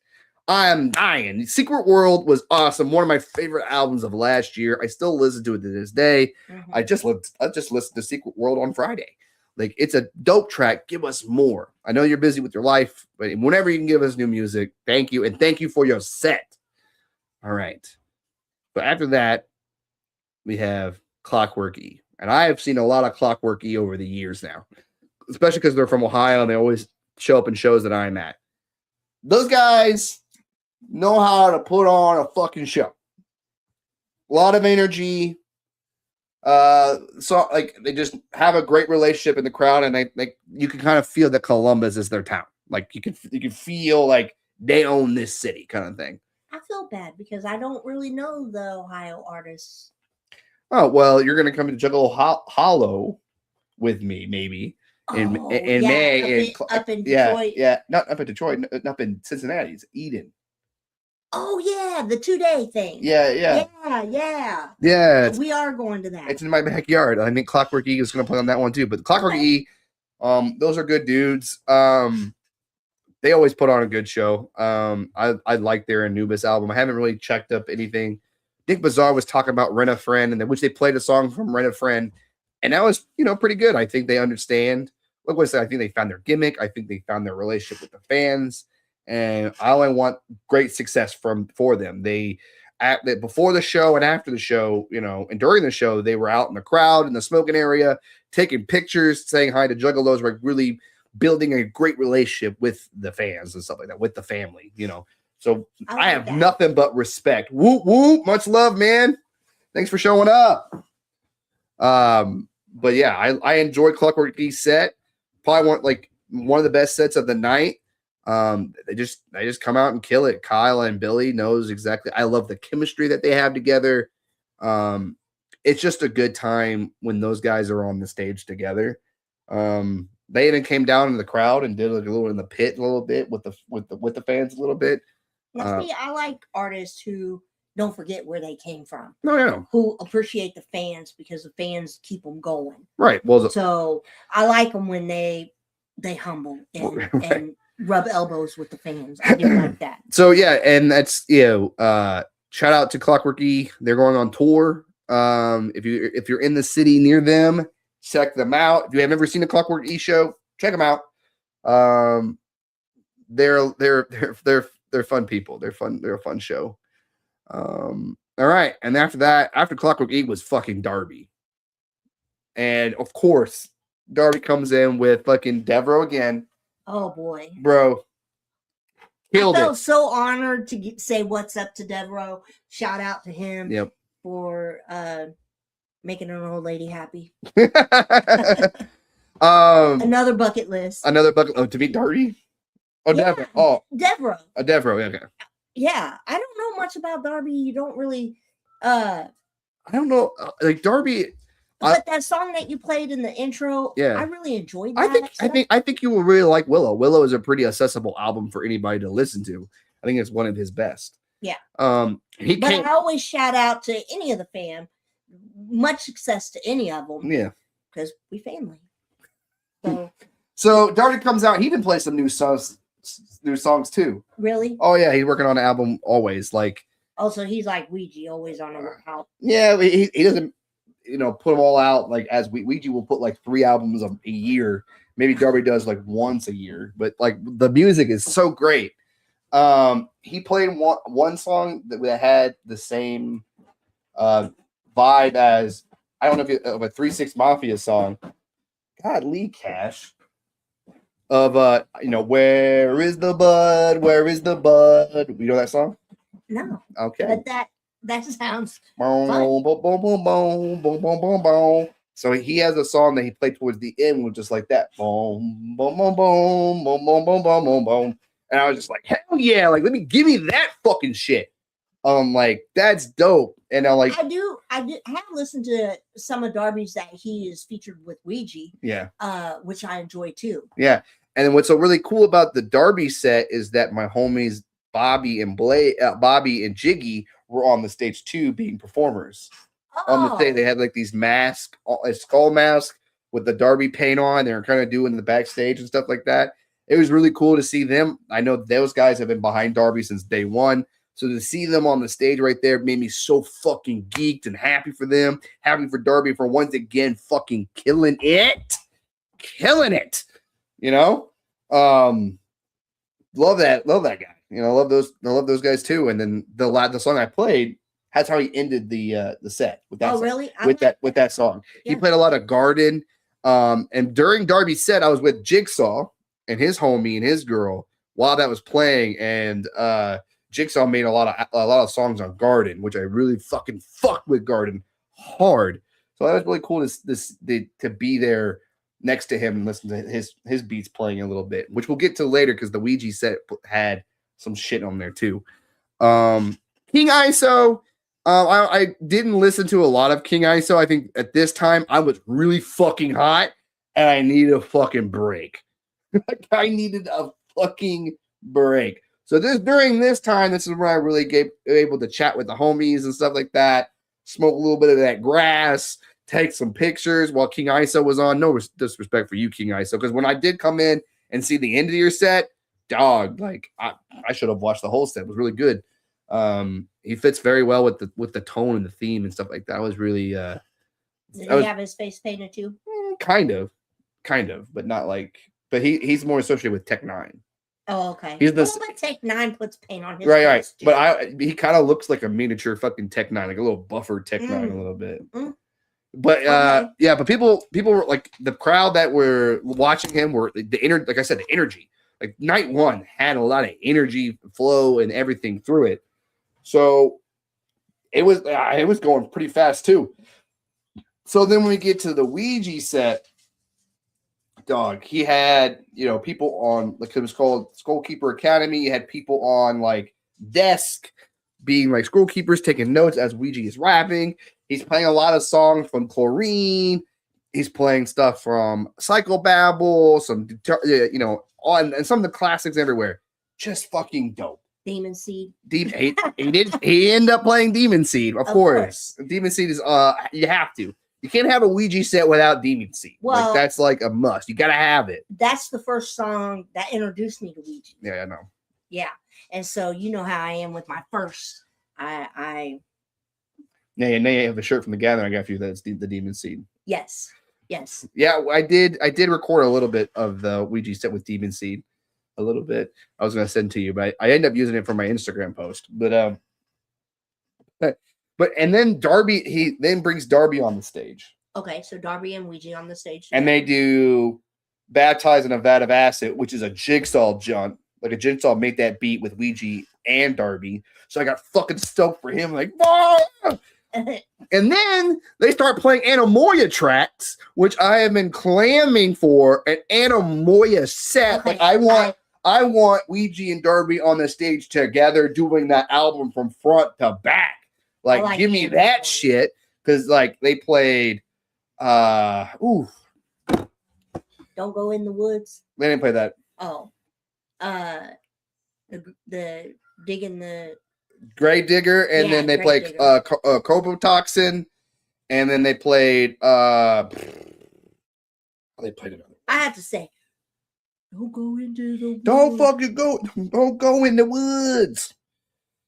I am dying. Secret World was awesome. One of my favorite albums of last year. I still listen to it to this day. Mm-hmm. I just listened to Secret World on Friday. Like it's a dope track. Give us more. I know you're busy with your life, but whenever you can give us new music, thank you. And thank you for your set. All right. But after that, we have Clockwork E. And I have seen a lot of Clockwork E over the years now, especially because they're from Ohio and they always show up in shows that I'm at. Those guys know how to put on a fucking show. A lot of energy. So like they just have a great relationship in the crowd, and you can kind of feel that Columbus is their town. Like you can feel like they own this city, kind of thing. I feel bad because I don't really know the Ohio artists. Oh well, you're gonna come to Juggalohio with me, maybe in May. Up in Detroit. Yeah, not up in Detroit, up in Cincinnati. It's Eden. Oh yeah, the 2-day thing. Yeah. We are going to that. It's in my backyard. I think Clockwork E is going to play on that one too. But Clockwork E, those are good dudes. They always put on a good show. I like their Anubis album. I haven't really checked up anything. Nick Bazaar was talking about Rent a Friend, and which they played a song from Rent a Friend, and that was pretty good. I think they understand. Like I said, I think they found their gimmick. I think they found their relationship with the fans. And I only want great success for them. They before the show and after the show, and during the show, they were out in the crowd in the smoking area, taking pictures, saying hi to Juggalos, like really building a great relationship with the fans and stuff like that, with the family, So I have nothing but respect. Whoop whoop, much love, man. Thanks for showing up. But yeah, I enjoyed Clockwork Geese set. Probably one of the best sets of the night. They just come out and kill it. Kyle and Billy knows exactly. I love the chemistry that they have together. It's just a good time when those guys are on the stage together. They even came down in the crowd and did like a little in the pit a little bit with the fans a little bit. Now, see, I like artists who don't forget where they came from, No, yeah, who appreciate the fans because the fans keep them going. right. Well, So I like them when they humble and, Right. and rub elbows with the fans. I do like that. so yeah, and that's shout out to Clockwork E. They're going on tour. If you're in the city near them, check them out. If you have never seen a Clockwork E show, check them out. They're fun people. They're fun. They're a fun show. All right, and after that, after Clockwork E was fucking Darby, and of course Darby comes in with fucking Devereaux again, Oh boy. bro. I Killed felt it. so honored to say what's up to Devereaux. Shout out to him Yep. for making an old lady happy. Another bucket list. Another bucket. Oh, to meet Darby. Oh, Yeah, Devereaux. Oh, Devereaux. Devereaux. Okay. Yeah, I don't know much about Darby. You don't really I don't know. Like Darby. but that song that you played in the intro, Yeah. I really enjoyed that. I think you will really like Willow. Willow is a pretty accessible album for anybody to listen to. I think it's one of his best. Yeah. He But can't. I always shout out to any of the fam. Much success to any of them Yeah. because we family. So So Darby comes out. He even plays some new songs too. really, Oh yeah, he's working on an album always. Like also he's like Ouija, always on the lookout. yeah, he doesn't put them all out like as Ouija will put like 3 albums a year. Maybe Darby does like once a year, but like the music is so great. He played one song that had the same vibe as I don't know if of a 3-6 Mafia song. God, Lee Cash. Of where is the bud? Where is the bud? You know that song? No, Okay. but that sounds Boom, boom, boom, boom, boom, boom, boom, boom, boom. So he has a song that he played towards the end, was just like that. Boom, boom, boom, boom, boom, boom, boom, boom, boom, boom. And I was just like, hell yeah! Like, give me that fucking shit. Like that's dope. And I'm like, I have listened to some of Darby's that he is featured with Ouija, yeah. which I enjoy too. Yeah. And then what's so really cool about the Darby set is that my homies Bobby and Jiggy were on the stage too, being performers. On the stage, they had like these masks, a skull mask with the Darby paint on. They were kind of doing the backstage and stuff like that. It was really cool to see them. I know those guys have been behind Darby since day one. So to see them on the stage right there made me so fucking geeked and happy for them. Happy for Darby for once again fucking killing it. Love that guy. Love those guys too. And then the song I played, that's how he ended the set with that. Oh, song, really? with that song. Yeah. He played a lot of Garden. And during Darby's set, I was with Jigsaw and his homie and his girl while that was playing. And Jigsaw made a lot of songs on Garden, which I really fucking fucked with Garden hard. So that was really cool to be there next to him and listen to his beats playing a little bit, which we'll get to later because the Ouija set had some shit on there too. King ISO. I didn't listen to a lot of King ISO. I think at this time I was really fucking hot and I needed a fucking break. Like I needed a fucking break. So during this time, this is where I really able to chat with the homies and stuff like that, smoke a little bit of that grass, take some pictures while King ISO was on. No disrespect for you, King ISO, because when I did come in and see the end of your set, dog, like I should have watched the whole set. It was really good. He fits very well with the tone and the theme and stuff like that. I was really Did he have his face painted too? kind of, but not like. But he's more associated with Tech 9. Oh, okay. He's the but Tech 9 puts paint on his right. face too. But he kind of looks like a miniature fucking Tech 9, like a little buffer Tech 9 a little bit. But Okay. yeah, but people were like the crowd that were watching him were like I said, the energy. Like night one had a lot of energy flow and everything through it. So it was going pretty fast too. So then when we get to the Ouija set, dog, he had, people on, like, it was called Skullkeeper Academy. You had people on, like, desk being, like, Skullkeepers taking notes as Ouija is rapping. He's playing a lot of songs from Chlorine. He's playing stuff from Psychobabble, and some of the classics everywhere. Just fucking dope. Demon Seed. He ended up playing Demon Seed, of course. Demon Seed is you have to. You can't have a Ouija set without Demon Seed. Well, that's like a must. You gotta have it. That's the first song that introduced me to Ouija. Yeah, I know. Yeah, and so you know how I am with my first. Yeah, and now you have a shirt from the Gathering I got for you. That's the Demon Seed. Yes. Yeah, I did record a little bit of the Ouija set with Demon Seed. A little bit. I was gonna send to you, but I ended up using it for my Instagram post. But and then Darby, he then brings Darby on the stage. Okay, so Darby and Ouija on the stage. And they do Baptized in a Vat of Acid, which is a jigsaw jump. Like a jigsaw made that beat with Ouija and Darby. So I got fucking stoked for him. Like, whoa! And then they start playing Anamoya tracks, which I have been clamming for an Anamoya set. Okay. Like I want Ouija and Darby on the stage together doing that album from front to back. Like give me that shit. Because like they played Don't Go in the Woods. They didn't play that. Oh. The Digging the Grave Digger, and then they played Cobotoxin, and then they played they played another. I have to say, don't go into the woods. Don't go in the woods.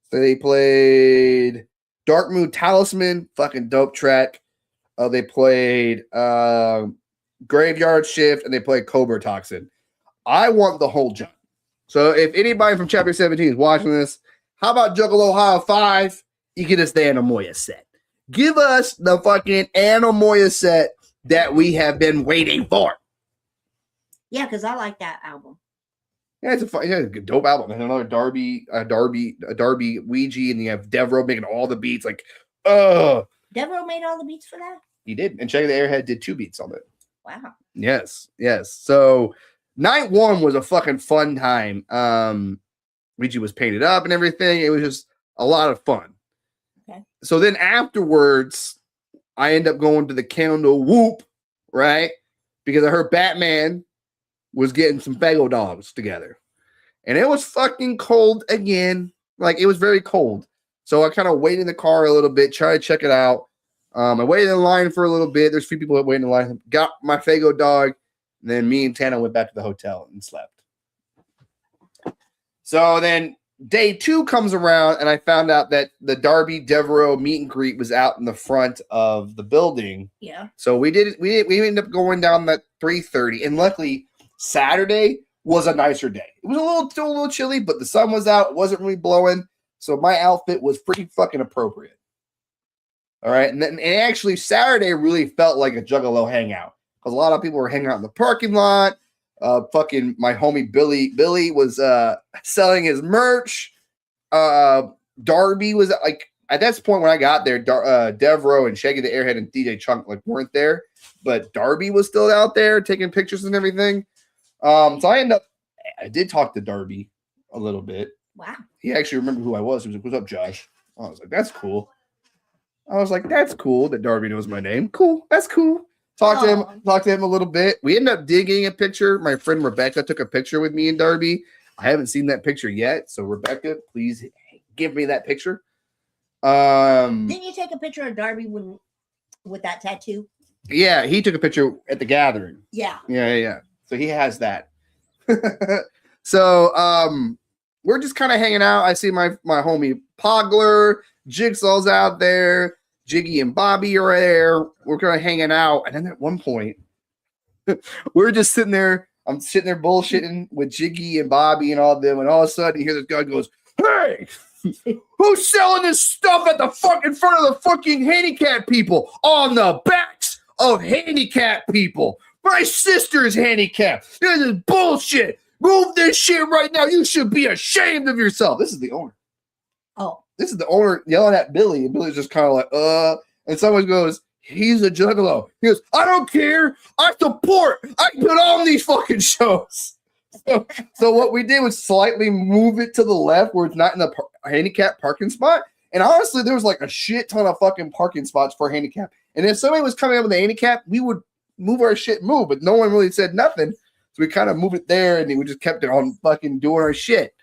So they played Dark Moon Talisman, fucking dope track. They played Graveyard Shift, and they played Cobra Toxin. I want the whole jump. So if anybody from Chapter 17 is watching this, how about Juggalohio 5? You get us the Anamoya set. Give us the fucking Anamoya set that we have been waiting for. Yeah, because I like that album. Yeah, it's a good, dope album. And another Darby Ouija, and you have Devereaux making all the beats. Like, Devereaux made all the beats for that? He did. And Shaggy the Airhead did 2 beats on it. Wow. Yes. So night 1 was a fucking fun time. Ouija was painted up and everything. It was just a lot of fun. Okay. So then afterwards, I end up going to the Candle Whoop, right? Because I heard Batman was getting some Fago dogs together. And it was fucking cold again. Like, it was very cold. So I kind of waited in the car a little bit, tried to check it out. I waited in line for a little bit. There's a few people waiting in line. Got my Fago dog. And then me and Tana went back to the hotel and slept. So then day 2 comes around, and I found out that the Darby Devereaux meet and greet was out in the front of the building. Yeah. So we ended up going down that 3:30, and luckily Saturday was a nicer day. It was still a little chilly, but the sun was out. It wasn't really blowing, so my outfit was pretty fucking appropriate. All right, and actually Saturday really felt like a Juggalo hangout because a lot of people were hanging out in the parking lot. Fucking my homie Billy was selling his merch. Darby was like at that point when I got there, Devereaux and Shaggy the Airhead and DJ Chunk like weren't there, but Darby was still out there taking pictures and everything. So I did talk to Darby a little bit. Wow. He actually remembered who I was. He was like, "What's up, Josh?" I was like, "That's cool." I was like, "That's cool that Darby knows my name. Cool. That's cool." Talked to him a little bit. We ended up digging a picture. My friend Rebecca took a picture with me and Darby. I haven't seen that picture yet. So Rebecca, please give me that picture. Didn't you take a picture of Darby with that tattoo? Yeah, he took a picture at the Gathering. Yeah. Yeah. So he has that. So we're just kind of hanging out. I see my homie Pogler, Jigsaw's out there. Jiggy and Bobby are there. We're kind of hanging out. And then at one point, we're just sitting there. I'm sitting there bullshitting with Jiggy and Bobby and all of them. And all of a sudden, you hear this guy goes, "Hey, who's selling this stuff at the fucking front of the fucking handicapped people on the backs of handicapped people? My sister is handicapped. This is bullshit. Move this shit right now. You should be ashamed of yourself." This is the owner. Oh. This is the owner yelling at Billy, and Billy's just kind of like, And someone goes, he's a juggalo. He goes, I don't care. I support. I put on these fucking shows. So what we did was slightly move it to the left where it's not in the handicap parking spot. And honestly, there was like a shit ton of fucking parking spots for handicap. And if somebody was coming up with a handicap, we would move our shit but no one really said nothing. So we kind of moved it there and we just kept it on fucking doing our shit.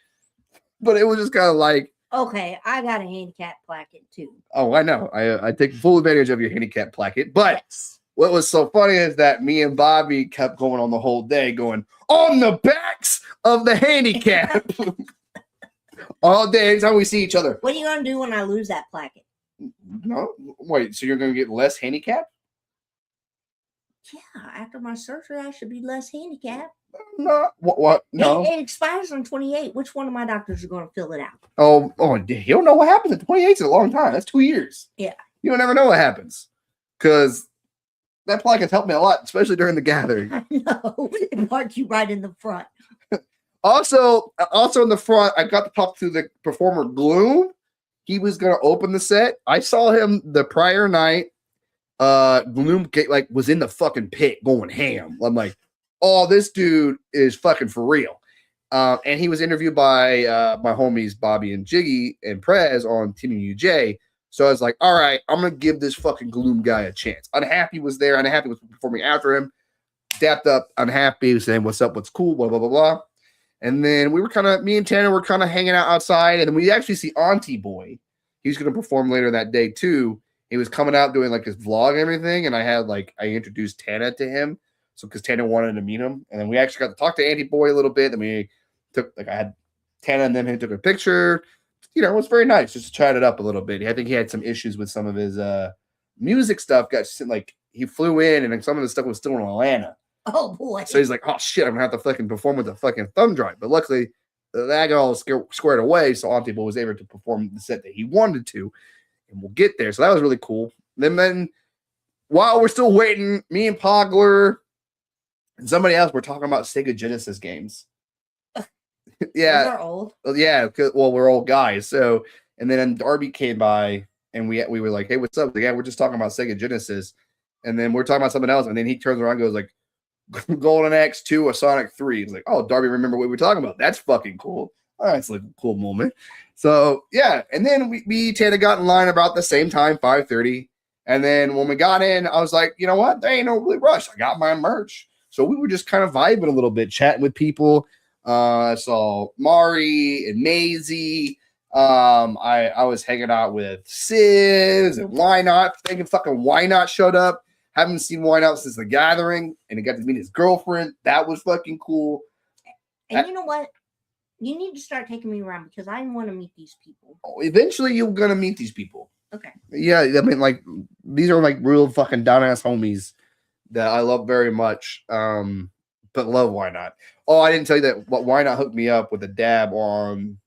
But it was just kind of like, Okay, I got a handicap placket too. oh, I know. I take full advantage of your handicap placket. But Yes. what was so funny is that me and Bobby kept going on the whole day going, on the backs of the handicap. All day, anytime we see each other. What are you gonna do when I lose that placket? No, wait, so you're going to get less handicap? Yeah, after my surgery, I should be less handicapped. No, what? No. It expires on 28. Which one of my doctors are going to fill it out? Oh, you don't know what happens at 28 is a long time. That's 2 years. Yeah. You don't ever know what happens. Because that plaque has helped me a lot, especially during the gathering. I know. It marked you right in the front. Also in the front, I got to talk to the performer Gloom. He was going to open the set. I saw him the prior night. Gloom was in the fucking pit going ham. I'm like, oh, this dude is fucking for real. And he was interviewed by my homies Bobby and Jiggy and Prez on Team UJ. So I was like, all right, I'm gonna give this fucking Gloom guy a chance. Unhappy was there. Unhappy was performing after him. Dapped up, Unhappy, saying what's up, what's cool, blah blah blah blah. And then me and Tanner were kind of hanging out outside, and then we actually see Auntie Boy. He's gonna perform later that day too. He was coming out doing like his vlog and everything, and I introduced Tana to him. So because Tana wanted to meet him, and then we actually got to talk to Auntie Boy a little bit. And we took I had Tana and them. He took a picture. You know, it was very nice just to chat it up a little bit. I think he had some issues with some of his music stuff. He flew in, and some of the stuff was still in Atlanta. Oh boy! So he's like, "Oh shit, I'm gonna have to fucking perform with a fucking thumb drive." But luckily, that got all squared away. So Auntie Boy was able to perform the set that he wanted to, and we'll get there. So that was really cool. Then while we're still waiting, me and Pogler and somebody else were talking about Sega Genesis games. Yeah. Those are old. Yeah, well, we're old guys. So, and then Darby came by, and we were like, "Hey, what's up?" Like, yeah, we're just talking about Sega Genesis, and then we're talking about something else, and then he turns around and goes like, "Golden Axe 2 or Sonic 3." He's like, "Oh, Darby, remember what we were talking about? That's fucking cool." All right, it's like a cool moment. So yeah, and then we Tana got in line about the same time, 5:30, and then when we got in, I was like, you know what? There ain't no really rush. I got my merch, so we were just kind of vibing a little bit, chatting with people. I saw Mari and Maisie. I was hanging out with Sis and Why Not. Thinking fucking Why Not showed up. Haven't seen Why Not since the gathering, and he got to meet his girlfriend. That was fucking cool. And you know what? You need to start taking me around because I want to meet these people. Eventually, you're gonna meet these people. Okay. Yeah, I mean, like these are like real fucking down ass homies that I love very much. But love Why Not. Oh, I didn't tell you that. Why Not hooked me up with a dab on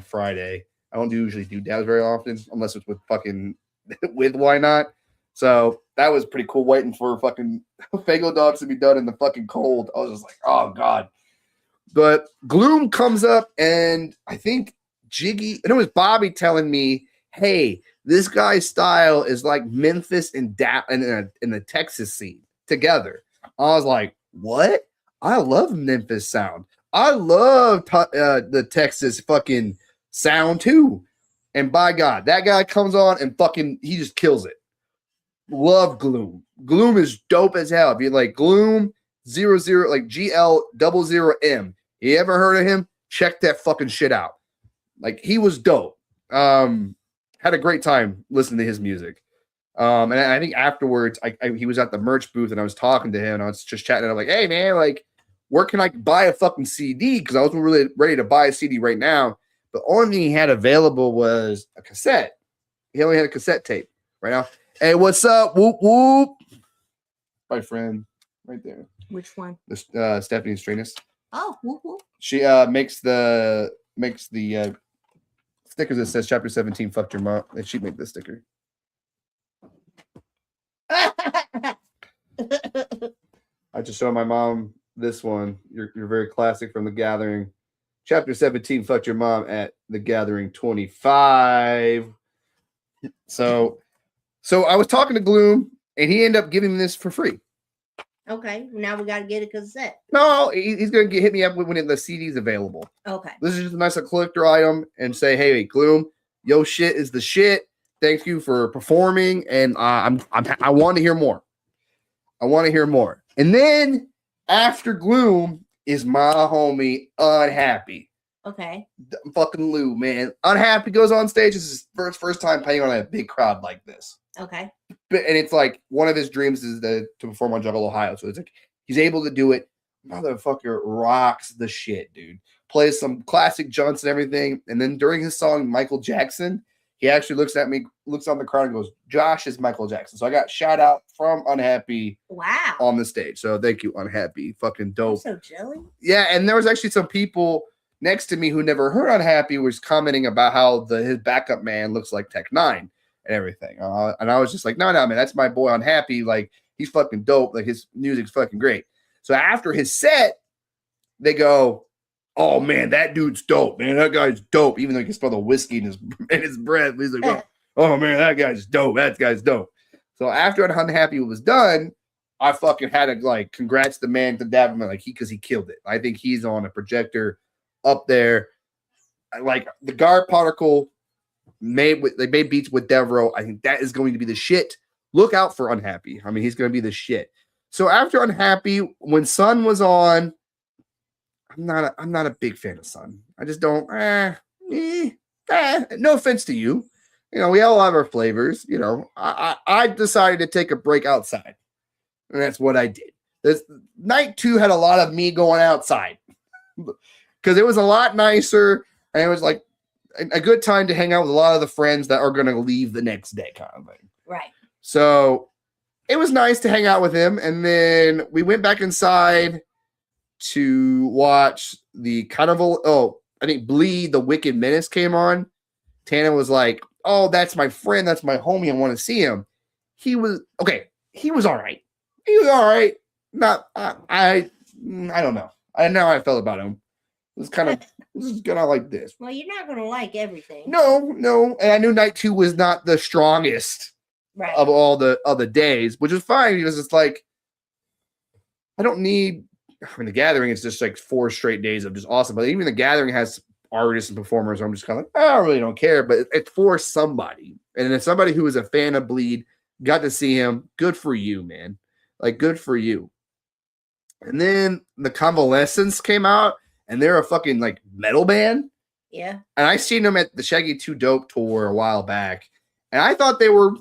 Friday. I don't usually do dabs very often unless it's with fucking with Why Not. So that was pretty cool. Waiting for fucking Fago Dogs to be done in the fucking cold. I was just like, oh god. But Gloom comes up, and I think Jiggy, and it was Bobby telling me, "Hey, this guy's style is like Memphis and in the Texas scene together." I was like, "What? I love Memphis sound. I love the Texas fucking sound too." And by God, that guy comes on and fucking he just kills it. Love Gloom. Gloom is dope as hell. If you like Gloom 00, like GL00M, you ever heard of him? Check that fucking shit out. Like he was dope. Had a great time listening to his music. And I think afterwards, he was at the merch booth and I was talking to him and I was just chatting. And I'm like, "Hey man, like, where can I buy a fucking CD?" Because I wasn't really ready to buy a CD right now. The only thing he had available was a cassette. He only had a cassette tape right now. Hey, what's up? Whoop whoop. My friend, right there. Which one? This Stephanie Strainus. Oh, whoop, whoop. She makes the stickers that says Chapter 17 fucked your mom. And she made this sticker. I just showed my mom this one. You're very classic from the gathering. Chapter 17 fucked your mom at the gathering 25. So I was talking to Gloom and he ended up giving me this for free. Okay, now we got to get a cassette. No, he's gonna hit me up when the CD's available. Okay. This is just a nice collector item, and say, hey, Gloom, yo, shit is the shit. Thank you for performing, and I want to hear more. I want to heir more. And then after Gloom is my homie Unhappy. Okay. Fucking Lou, man. Unhappy goes on stage. This is his first time playing on a big crowd like this. Okay. And it's like one of his dreams is to perform on Juggalohio. So it's like he's able to do it. Motherfucker rocks the shit, dude. Plays some classic junts and everything. And then during his song Michael Jackson, he actually looks at me, looks on the crowd and goes, Josh is Michael Jackson. So I got shout out from Unhappy on the stage. So thank you, Unhappy. Fucking dope. I'm so jelly. Yeah, and there was actually some people next to me who never heard Unhappy was commenting about how his backup man looks like Tech 9 and everything. And I was just like, no, man, that's my boy Unhappy. Like, he's fucking dope. Like, his music's fucking great. So after his set, they go, oh, man, that dude's dope, man. That guy's dope. Even though he can smell the whiskey in his breath. He's like, oh, man, that guy's dope. That guy's dope. So after Unhappy was done, I fucking had to, like, congrats the man to dab him, like, because he killed it. I think he's on a projector up there. Like, the Guard Particle they made beats with Devereaux. I think that is going to be the shit. Look out for Unhappy. I mean, he's going to be the shit. So after Unhappy, when Sun was on, I'm not a big fan of Sun. I just don't. No offense to you. You know, we all have our flavors. You know, I decided to take a break outside, and that's what I did. This night 2 had a lot of me going outside because it was a lot nicer, and it was like a good time to hang out with a lot of the friends that are going to leave the next day, kind of thing. Right. So it was nice to hang out with him, and then we went back inside to watch the Carnival. Oh, I think Bleed the Wicked Menace came on. Tana was like, oh, that's my friend. That's my homie. I want to see him. He was okay. He was all right. He was all right. Not, I don't know. I didn't know how I felt about him. It was kind of like this. Well, you're not going to like everything. No. And I knew night 2 was not the strongest of all the other days, which is fine because it's like, I don't need, I mean, the Gathering is just like 4 straight days of just awesome. But even the Gathering has artists and performers. I'm just kind of like, I really don't care. But it's for somebody. And if somebody who is a fan of Bleed got to see him, good for you, man. Like, good for you. And then the Convalescence came out, and they're a fucking like metal band. Yeah. And I seen them at the Shaggy 2 Dope tour a while back. And I thought they were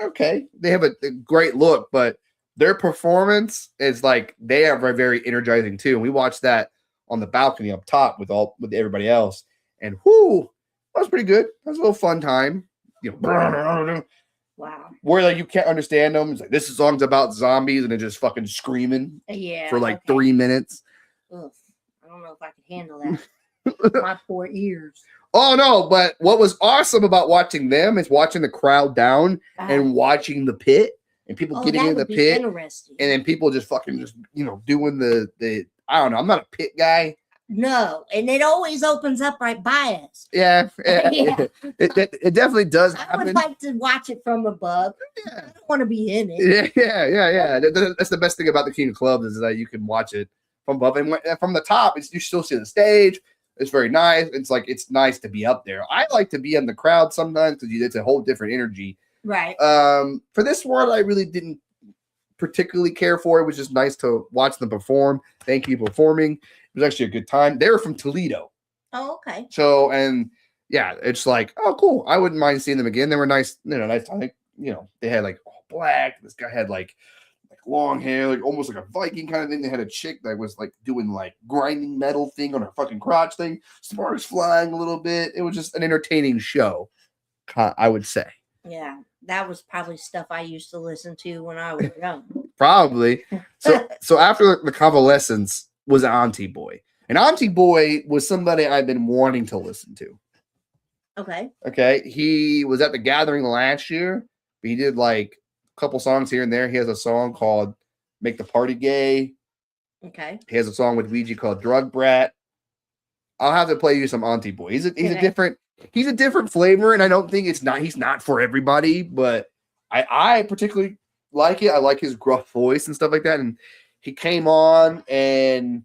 okay. They have a great look, but their performance is like they are very, very energizing too. And we watched that on the balcony up top with everybody else. And whoo, that was pretty good. That was a little fun time. You know, wow. Where like you can't understand them. It's like this song's about zombies and they're just fucking screaming for like 3 minutes. Ugh. I don't know if I can handle that. My poor ears. Oh no, but what was awesome about watching them is watching the crowd down and watching the pit and people getting in the pit. And then people just fucking just, you know, doing the I don't know. I'm not a pit guy. No, and it always opens up right by us. Yeah. It definitely does happen. I would like to watch it from above. Yeah. I don't want to be in it. Yeah. That's the best thing about the King of Clubs is that you can watch it from above. And from the top, you still see the stage. It's very nice. It's like it's nice to be up there. I like to be in the crowd sometimes because it's a whole different energy. Right. For this one, I really didn't particularly care for. It was just nice to watch them perform. Thank you for performing. It was actually a good time. They were from Toledo. Oh, okay. So, and yeah, it's like, oh, cool. I wouldn't mind seeing them again. They were nice, nice. I think, they had like all black. This guy had like long hair, like almost like a Viking kind of thing. They had a chick that was like doing like grinding metal thing on her fucking crotch thing. Sparks flying a little bit. It was just an entertaining show, I would say. Yeah, that was probably stuff I used to listen to when I was young. Probably. So after the Convalescence was Auntie Boy. And Auntie Boy was somebody I've been wanting to listen to. Okay. He was at the Gathering last year. But he did like a couple songs here and there. He has a song called Make the Party Gay. Okay. He has a song with Ouija called Drug Brat. I'll have to play you some Auntie Boy. He's a different flavor, and I don't think he's not for everybody, but I particularly like it. I like his gruff voice and stuff like that. And he came on, and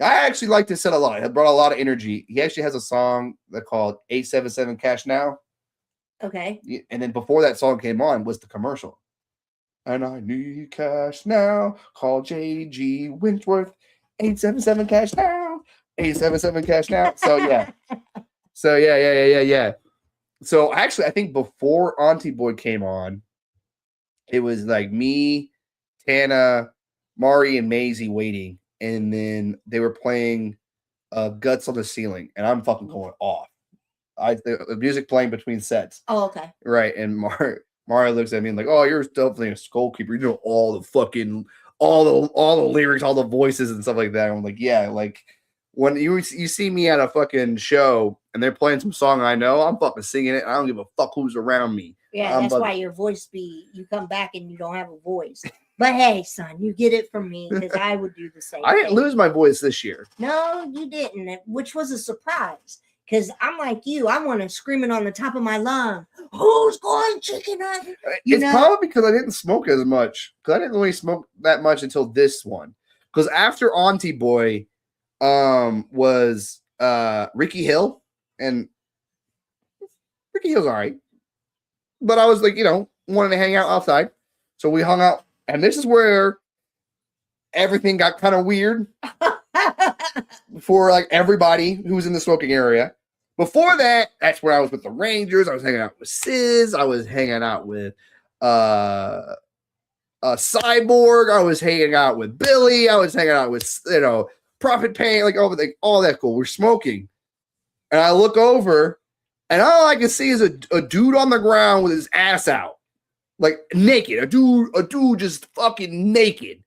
I actually liked his set a lot. It brought a lot of energy. He actually has a song that called 877 Cash Now. Okay. And then before that song came on was the commercial. And I need cash now. Call JG Wentworth. 877 cash now. 877 cash now. So yeah. Yeah. So actually, I think before Auntie Boy came on, it was like me, Tana, Mari, and Maisie waiting. And then they were playing Guts on the Ceiling. And I'm fucking going off. The music playing between sets. Oh, okay. Right. And Mario looks at me and like, oh, you're definitely a skull keeper. You know all the lyrics, all the voices and stuff like that. I'm like, yeah, like when you see me at a fucking show and they're playing some song I know, I'm fucking singing it. I don't give a fuck who's around me. Yeah, that's why your voice you come back and you don't have a voice. But hey, son, you get it from me because I would do the same. I didn't lose my voice this year. No, you didn't, which was a surprise. Because I'm like you, I want to scream it on the top of my lung. Who's going chicken nugget? It's probably because I didn't smoke as much. Because I didn't really smoke that much until this one. Because after Auntie Boy was Ricky Hill. And Ricky Hill's all right. But I was like, wanted to hang out outside. So we hung out. And this is where everything got kind of weird. For like everybody who was in the smoking area. Before that, that's where I was with the Rangers. I was hanging out with Sis. I was hanging out with Cyborg. I was hanging out with Billy. I was hanging out with Prophet Pain, like all that cool. We're smoking. And I look over, and all I can see is a dude on the ground with his ass out. Like naked. A dude just fucking naked.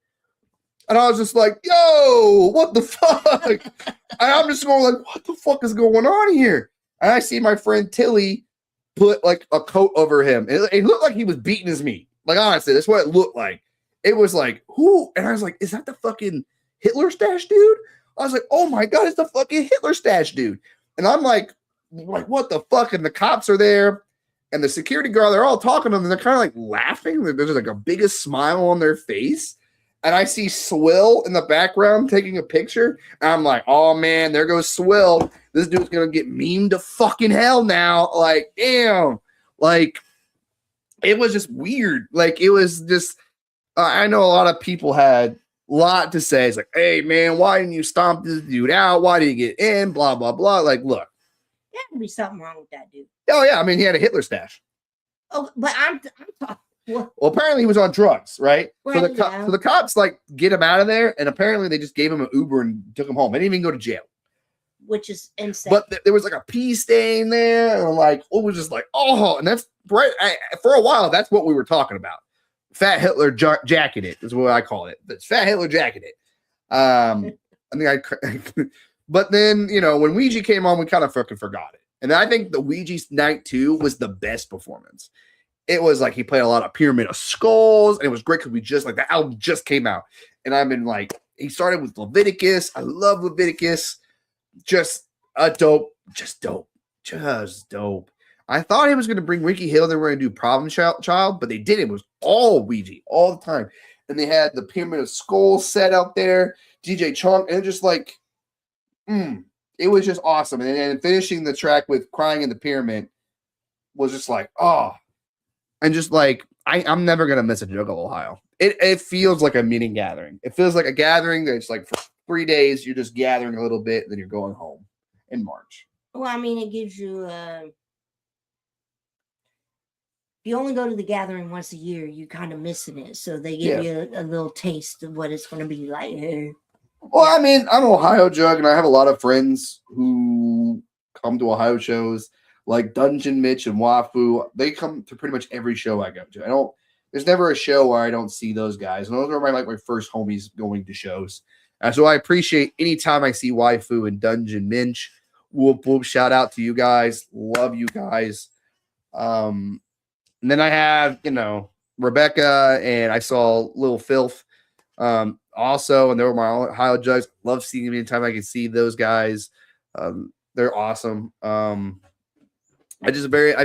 And I was just like, yo, what the fuck? And I'm just going like, what the fuck is going on here? And I see my friend Tilly put like a coat over him. It looked like he was beating his meat. Like, honestly, that's what it looked like. It was like, who? And I was like, is that the fucking Hitler stash dude? I was like, oh my God, it's the fucking Hitler stash dude. And I'm like, what the fuck? And the cops are there. And the security guard, they're all talking to them. And they're kind of like laughing. There's like a biggest smile on their face. And I see Swill in the background taking a picture. And I'm like, oh, man, there goes Swill. This dude's going to get memed to fucking hell now. Like, damn. Like, it was just weird. Like, it was just, I know a lot of people had a lot to say. It's like, hey, man, why didn't you stomp this dude out? Why did he get in? Blah, blah, blah. Like, look. There had to be something wrong with that dude. Oh, yeah. I mean, he had a Hitler stash. Oh, but I'm talking. Well, apparently he was on drugs, right? So the cops like get him out of there, and apparently they just gave him an Uber and took him home. They didn't even go to jail, which is insane. But there was like a pee stain there, and like it was just like, oh, and that's right. For a while, that's what we were talking about. Fat Hitler jacketed is what I call it. It's Fat Hitler jacketed. I think but then when Ouija came on, we kind of fucking forgot it, and I think the Ouija's night 2 was the best performance. It was like he played a lot of Pyramid of Skulls, and it was great because the album just came out. And I've been like, he started with Leviticus. I love Leviticus. Just dope. I thought he was going to bring Ricky Hill. They were going to do Problem Child, but they didn't. It was all Ouija all the time. And they had the Pyramid of Skulls set out there, DJ Chunk, and just like, it was just awesome. And then finishing the track with Crying in the Pyramid was just like, oh. And just like, I'm never going to miss a Juggalohio. It feels like a meeting gathering. It feels like a gathering that's like for 3 days, you're just gathering a little bit, and then you're going home in March. Well, I mean, it gives you, if you only go to the gathering once a year, you're kind of missing it. So they give you a little taste of what it's going to be like. Well, I mean, I'm Ohio Jug, and I have a lot of friends who come to Ohio shows. Like Dungeon Mitch and Wafu, they come to pretty much every show I go to. There's never a show where I don't see those guys. And those are my first homies going to shows. So I appreciate any time I see Wafu and Dungeon Mitch. Whoop, whoop, shout out to you guys. Love you guys. And then I have, Rebecca, and I saw Little Filth also, and they were my Ohio Jugs. Love seeing them anytime I can see those guys. They're awesome. I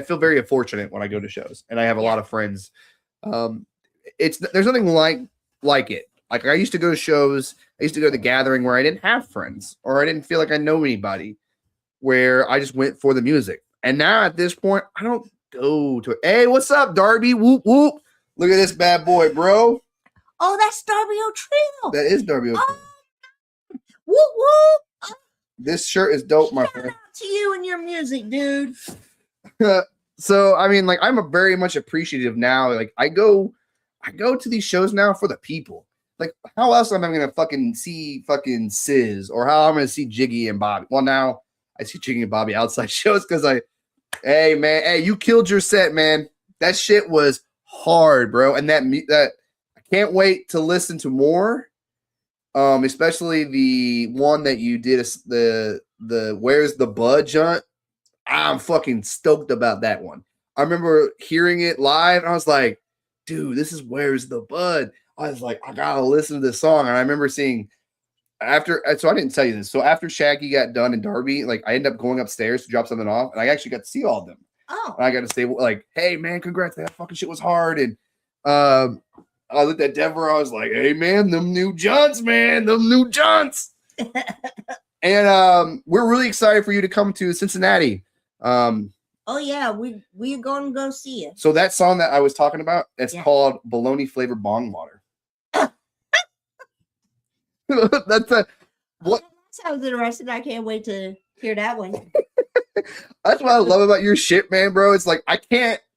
feel very fortunate when I go to shows, and I have a lot of friends. there's nothing like it. Like I used to go to shows, I used to go to the gathering where I didn't have friends or I didn't feel like I know anybody, where I just went for the music. And now at this point, I don't go to it. Hey, what's up, Darby? Whoop whoop. Look at this bad boy, bro. Oh, that's Darby O'Trio. That is Darby O'Trio. Whoop whoop. This shirt is dope, my Shout friend. out to you and your music, dude. So I mean, like I'm a very much appreciative now. Like I go to these shows now for the people. Like how else am I gonna fucking see fucking Sizz or how I'm gonna see Jiggy and Bobby? Well, now I see Jiggy and Bobby outside shows because hey man, hey, you killed your set, man. That shit was hard, bro. And that I can't wait to listen to more. Especially the one that you did the Where's the Bud Junt. I'm fucking stoked about that one. I remember hearing it live and I was like, dude, this is Where's the Bud. I was like, I gotta listen to this song. And I remember seeing so I didn't tell you this. So after Shaggy got done and Darby, like I ended up going upstairs to drop something off and I actually got to see all of them. Oh. And I got to say, like, hey man, congrats. That fucking shit was hard. And I looked at Deborah. I was like, hey, man, them new Junts, man. Them new Junts. And we're really excited for you to come to Cincinnati. Oh, yeah. We're going to go see you. So that song that I was talking about, it's called Bologna Flavored Bong Water. That's what? That sounds interesting. I can't wait to hear that one. That's what I love about your shit, man, bro. It's like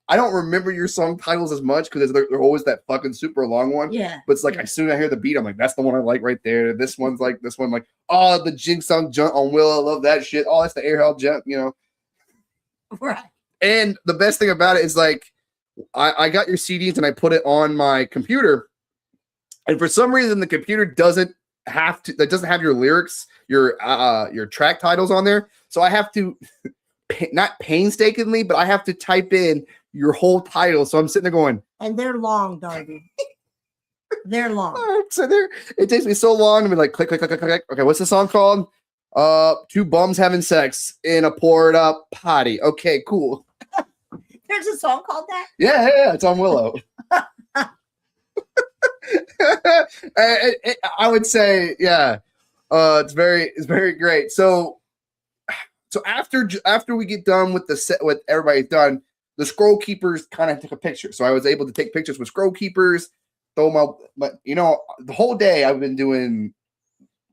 I don't remember your song titles as much because they're always that fucking super long one. Yeah. But it's like as soon as I hear the beat, I'm like, that's the one I like right there. This one's like this one, like, oh, the Jing Song Junt on Will. I love that shit. Oh, that's the Air Hell Jump, you know. Right. And the best thing about it is like I got your CDs and I put it on my computer. And for some reason the computer doesn't have your lyrics, your track titles on there. So I have to not painstakingly, but I have to type in your whole title. So I'm sitting there going, and they're long, Darby. They're long. So it takes me so long to be like, click, click, click, click, click. Okay, what's the song called? Two bums having sex in a poured up potty. Okay, cool. There's a song called that? Yeah, it's on Willow. I would say, yeah. It's very great. So after we get done with the set, with everybody done, the scroll keepers kind of took a picture. So I was able to take pictures with scroll keepers. Throw but the whole day I've been doing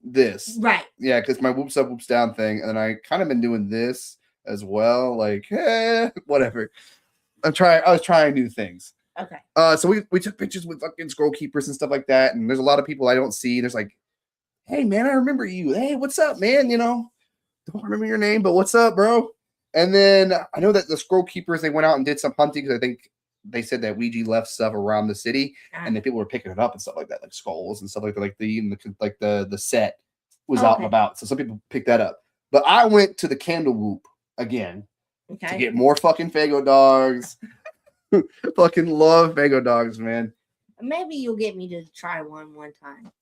this. Right. Yeah, because my whoops up, whoops down thing, and I kind of been doing this as well. Like, whatever. I was trying new things. Okay. So we took pictures with fucking scroll keepers and stuff like that. And there's a lot of people I don't see. There's like, hey man, I remember you. Hey, what's up, man? Don't remember your name, but what's up, bro? And then I know that the scroll keepers, they went out and did some hunting because I think they said that Ouija left stuff around the city, and then people were picking it up and stuff like that, like skulls and stuff like that. Like the set was out and about, so some people picked that up. But I went to the Candle Whoop again to get more fucking Fago dogs. Fucking love Fago dogs, man. Maybe you'll get me to try one time.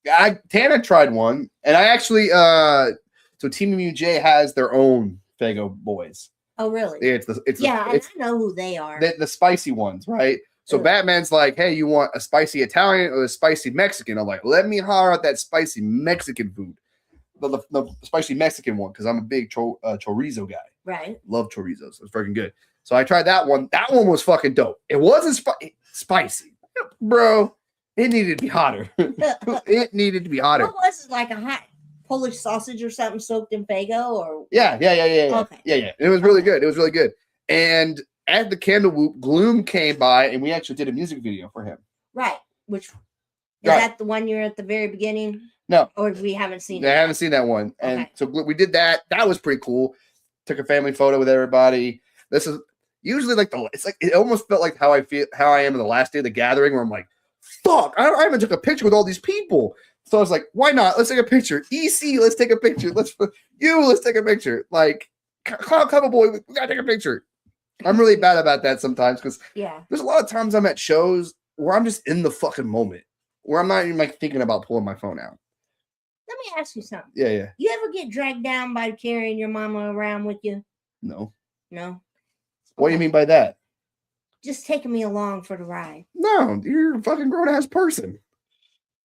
Tana tried one, and I actually so Team MUJ has their own Fago boys. Oh, really? Yeah, I know who they are. The spicy ones, right? So Batman's like, hey, you want a spicy Italian or a spicy Mexican? I'm like, let me holler out that spicy Mexican food. The spicy Mexican one, because I'm a big chorizo guy. Right. Love chorizos. It's freaking good. So I tried that one. That one was fucking dope. It wasn't spicy. Bro, it needed to be hotter. It needed to be hotter. What was it, like a hot Polish sausage or something soaked in Fago? Or Yeah. Okay. Yeah. It was really good. It was really good. And at the Candle Whoop, Gloom came by and we actually did a music video for him. Right. Which is that the one you're at the very beginning? No. Or we haven't seen it? I haven't seen that one. And so we did that. That was pretty cool. Took a family photo with everybody. This is usually like it almost felt like how I am in the last day of the gathering, where I'm like, fuck, I haven't took a picture with all these people. So I was like, why not? Let's take a picture. EC, let's take a picture. Let's take a picture. Like, Cloud Cover Boy, we gotta take a picture. I'm really bad about that sometimes because there's a lot of times I'm at shows where I'm just in the fucking moment, where I'm not even like thinking about pulling my phone out. Let me ask you something. Yeah. You ever get dragged down by carrying your mama around with you? No. No. What do you mean by that? just taking me along for the ride. No, you're a fucking grown ass person.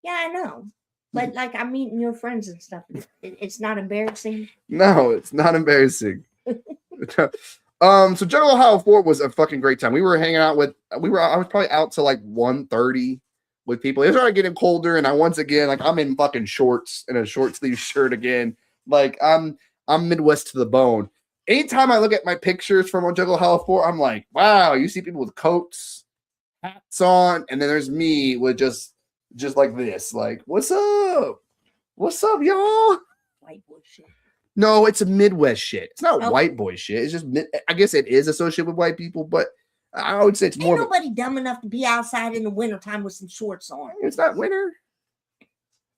Yeah, I know. But like I'm meeting your friends and stuff. It's not embarrassing. No, it's not embarrassing. So Juggalohio 4 was a fucking great time. We were hanging out with I was probably out till like 1:30 with people. It started getting colder, and once again, like I'm in fucking shorts and a short sleeve shirt again. Like I'm Midwest to the bone. Anytime I look at my pictures from Juggalohio 4, I'm like, wow, you see people with coats, hats on, and then there's me with just like this. Like, what's up? What's up, y'all? White boy shit. No, it's a Midwest shit. It's not Oh. white boy shit. It's just, I guess it is associated with white people, but I would say it's more. Ain't nobody dumb enough to be outside in the wintertime with some shorts on. It's not winter.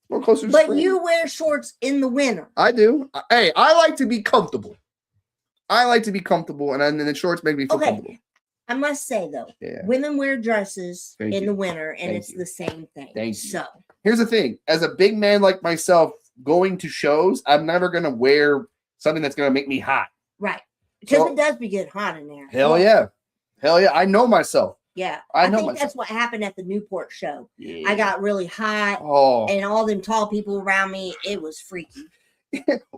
More closer to But spring. you wear shorts in the winter. I do. Hey, I like to be comfortable. And then the shorts make me feel Okay. comfortable. I must say though, Yeah. women wear dresses Thank in you. the winter, and Thank it's you. the same thing. Thank you. So Here's the thing: as a big man like myself, going to shows, I'm never gonna wear something that's gonna make me hot. right, because So- it does be getting hot in there. Hell Well, yeah. I know myself. yeah. I I know think myself. that's what happened at the Newport show. Yeah. I got really hot, Oh. and all them tall people around me. It was freaky.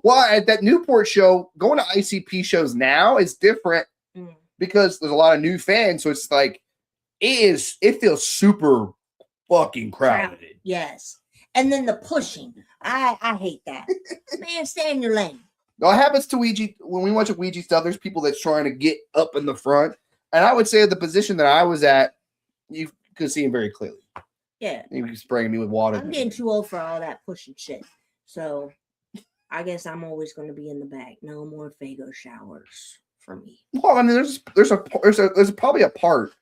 Well, at that Newport show, going to ICP shows now is different Mm. because there's a lot of new fans. So it's like it feels super fucking crowded. Yes, and then the pushing. I hate that. Man, stay in your lane. Now, it happens to Ouija when we watch a Ouija stuff. There's people that's trying to get up in the front, and I would say the position that I was at, you could see him very clearly. Yeah, He was spraying me with water. I'm getting too old for all that pushing shit. So I guess I'm always going to be in the back. No more Fago showers for me. Well, I mean, there's probably a part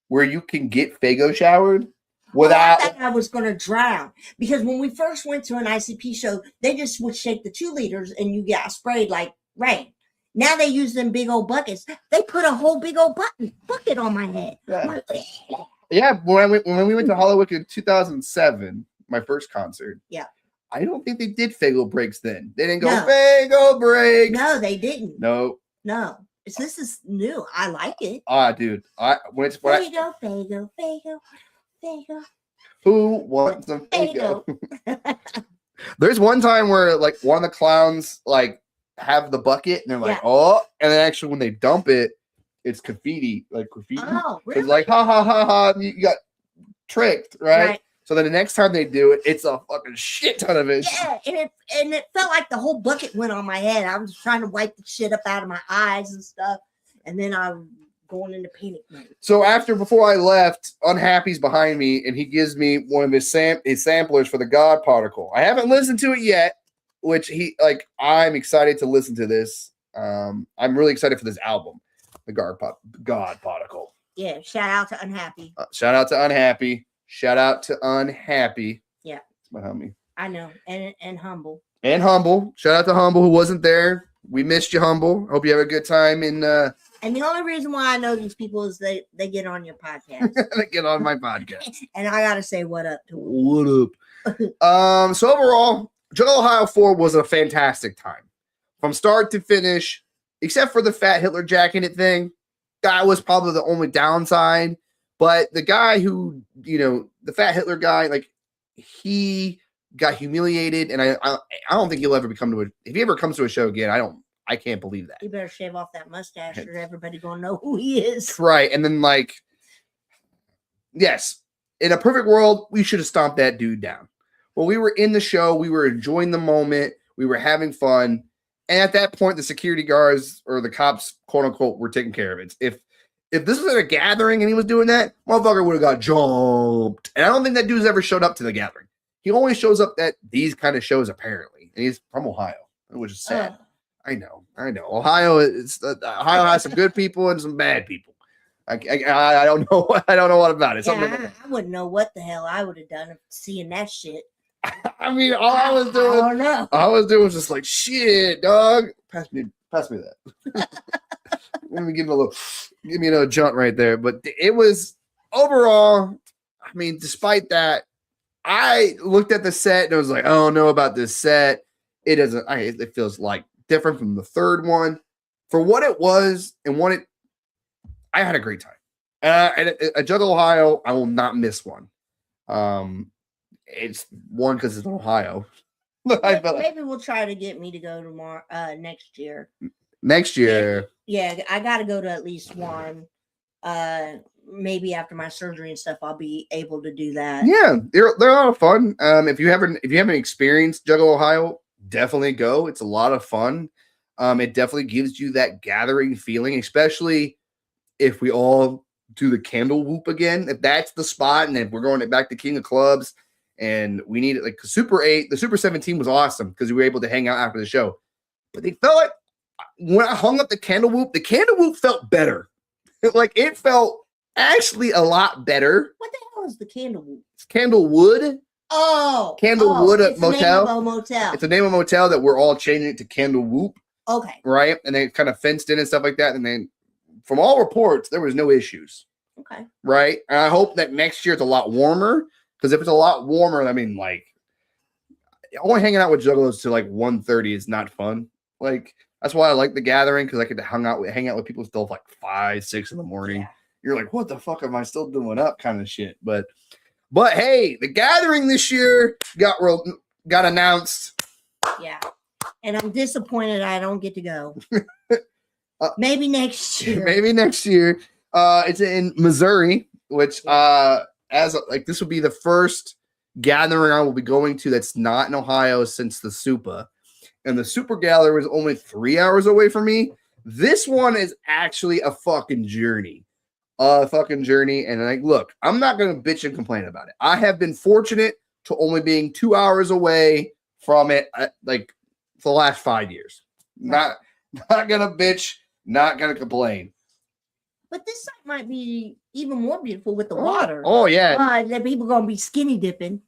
where you can get Fago showered without. I thought I was going to drown because when we first went to an ICP show, they just would shake the 2 liters and you got sprayed like rain. Now they use them big old buckets. They put a whole big old bucket on my head. Yeah. I'm like, Yeah, when we went to Hollywood in 2007, my first concert. Yeah. I don't think they did Fago breaks then. They didn't go No. Fago breaks. no, they didn't. No. This is new. I like it. Dude. Fago. Who wants some Fago? Fago. There's one time where like one of the clowns like have the bucket and they're like, Yeah. oh, and then actually when they dump it, it's graffiti. Oh, It's really? like ha ha ha ha, you got tricked, right? So then the next time they do it, it's a fucking shit ton of it. Yeah, and it felt like the whole bucket went on my head. I was trying to wipe the shit up out of my eyes and stuff, and then I'm going into panic mode. So before I left, Unhappy's behind me, and he gives me one of his samplers for the God Particle. I haven't listened to it yet, which I'm excited to listen to this. I'm really excited for this album, the God Particle. Yeah, shout out to Unhappy. Shout out to Unhappy. Shout out to Unhappy. Yeah. It's my homie. I know, and Humble. And Humble. Shout out to Humble who wasn't there. We missed you, Humble. Hope you have a good time in And the only reason why I know these people is they get on your podcast. get on my podcast. And I gotta say what up to them. What up? So overall, Juggalohio 4 was a fantastic time. From start to finish, except for the fat Hitler Jack in it thing. That was probably the only downside. But the guy who, the fat Hitler guy, like he got humiliated, and I don't think he'll ever if he ever comes to a show again, I can't believe that. You better shave off that mustache or everybody gonna know who he is. Right. And then yes, in a perfect world, we should have stomped that dude down. Well, we were in the show, we were enjoying the moment, we were having fun. And at that point, the security guards or the cops, quote unquote, were taking care of it. If this was at a gathering and he was doing that, motherfucker would have got jumped. And I don't think that dude's ever showed up to the gathering. He only shows up at these kind of shows, apparently. And he's from Ohio, which is sad. I know. Ohio has some good people and some bad people. I don't know. I don't know what about it. Yeah, I wouldn't know what the hell I would have done if seeing that shit. I mean, all I was I doing don't know. was just like, shit, dog. Pass me that. Let me give me a jaunt right there. But it was overall, I mean, despite that, I looked at the set and I was like, I don't know about this set. It feels like different from the third one. For what it was and I had a great time. And at Juggalohio, I will not miss one. It's one because it's Ohio. I feel like Maybe we'll try to get me to go tomorrow, next year. next year. Yeah, I got to go to at least one. Maybe after my surgery and stuff, I'll be able to do that. Yeah, they're a lot of fun. If you haven't experienced Juggalohio, definitely go. It's a lot of fun. It definitely gives you that gathering feeling, especially if we all do the candle whoop again. If that's the spot, and if we're going back to King of Clubs, and we need it, like Super 8, the Super 17 was awesome because we were able to hang out after the show. But they felt like when I hung up the candle whoop felt better. Like it felt actually a lot better. What the hell is the Candlewood? It's Candlewood. Candlewood it's the name Motel. of a motel. It's the name of a motel that we're all changing it to Candle Whoop, Okay. right? And they kind of fenced in and stuff like that. And then, from all reports, there was no issues, Okay. right? And I hope that next year it's a lot warmer. Because if it's a lot warmer, I mean, like, only hanging out with juggalos till like 1:30 is not fun. Like, that's why I like the gathering, because I get to hang out with people still like 5, 6 in the morning. Yeah. You're like, what the fuck am I still doing up, kind of shit. But hey, the gathering this year got announced. Yeah. And I'm disappointed I don't get to go. Maybe next year. Maybe next year. It's in Missouri, which this will be the first gathering I will be going to that's not in Ohio since the Supa. And the Super Gathering is only 3 hours away from me. This one is actually a fucking journey. And like, look, I'm not going to bitch and complain about it. I have been fortunate to only being 2 hours away from it, like for the last 5 years. Not going to bitch, not going to complain. But this site might be even more beautiful with the water. Oh, yeah. The people going to be skinny dipping.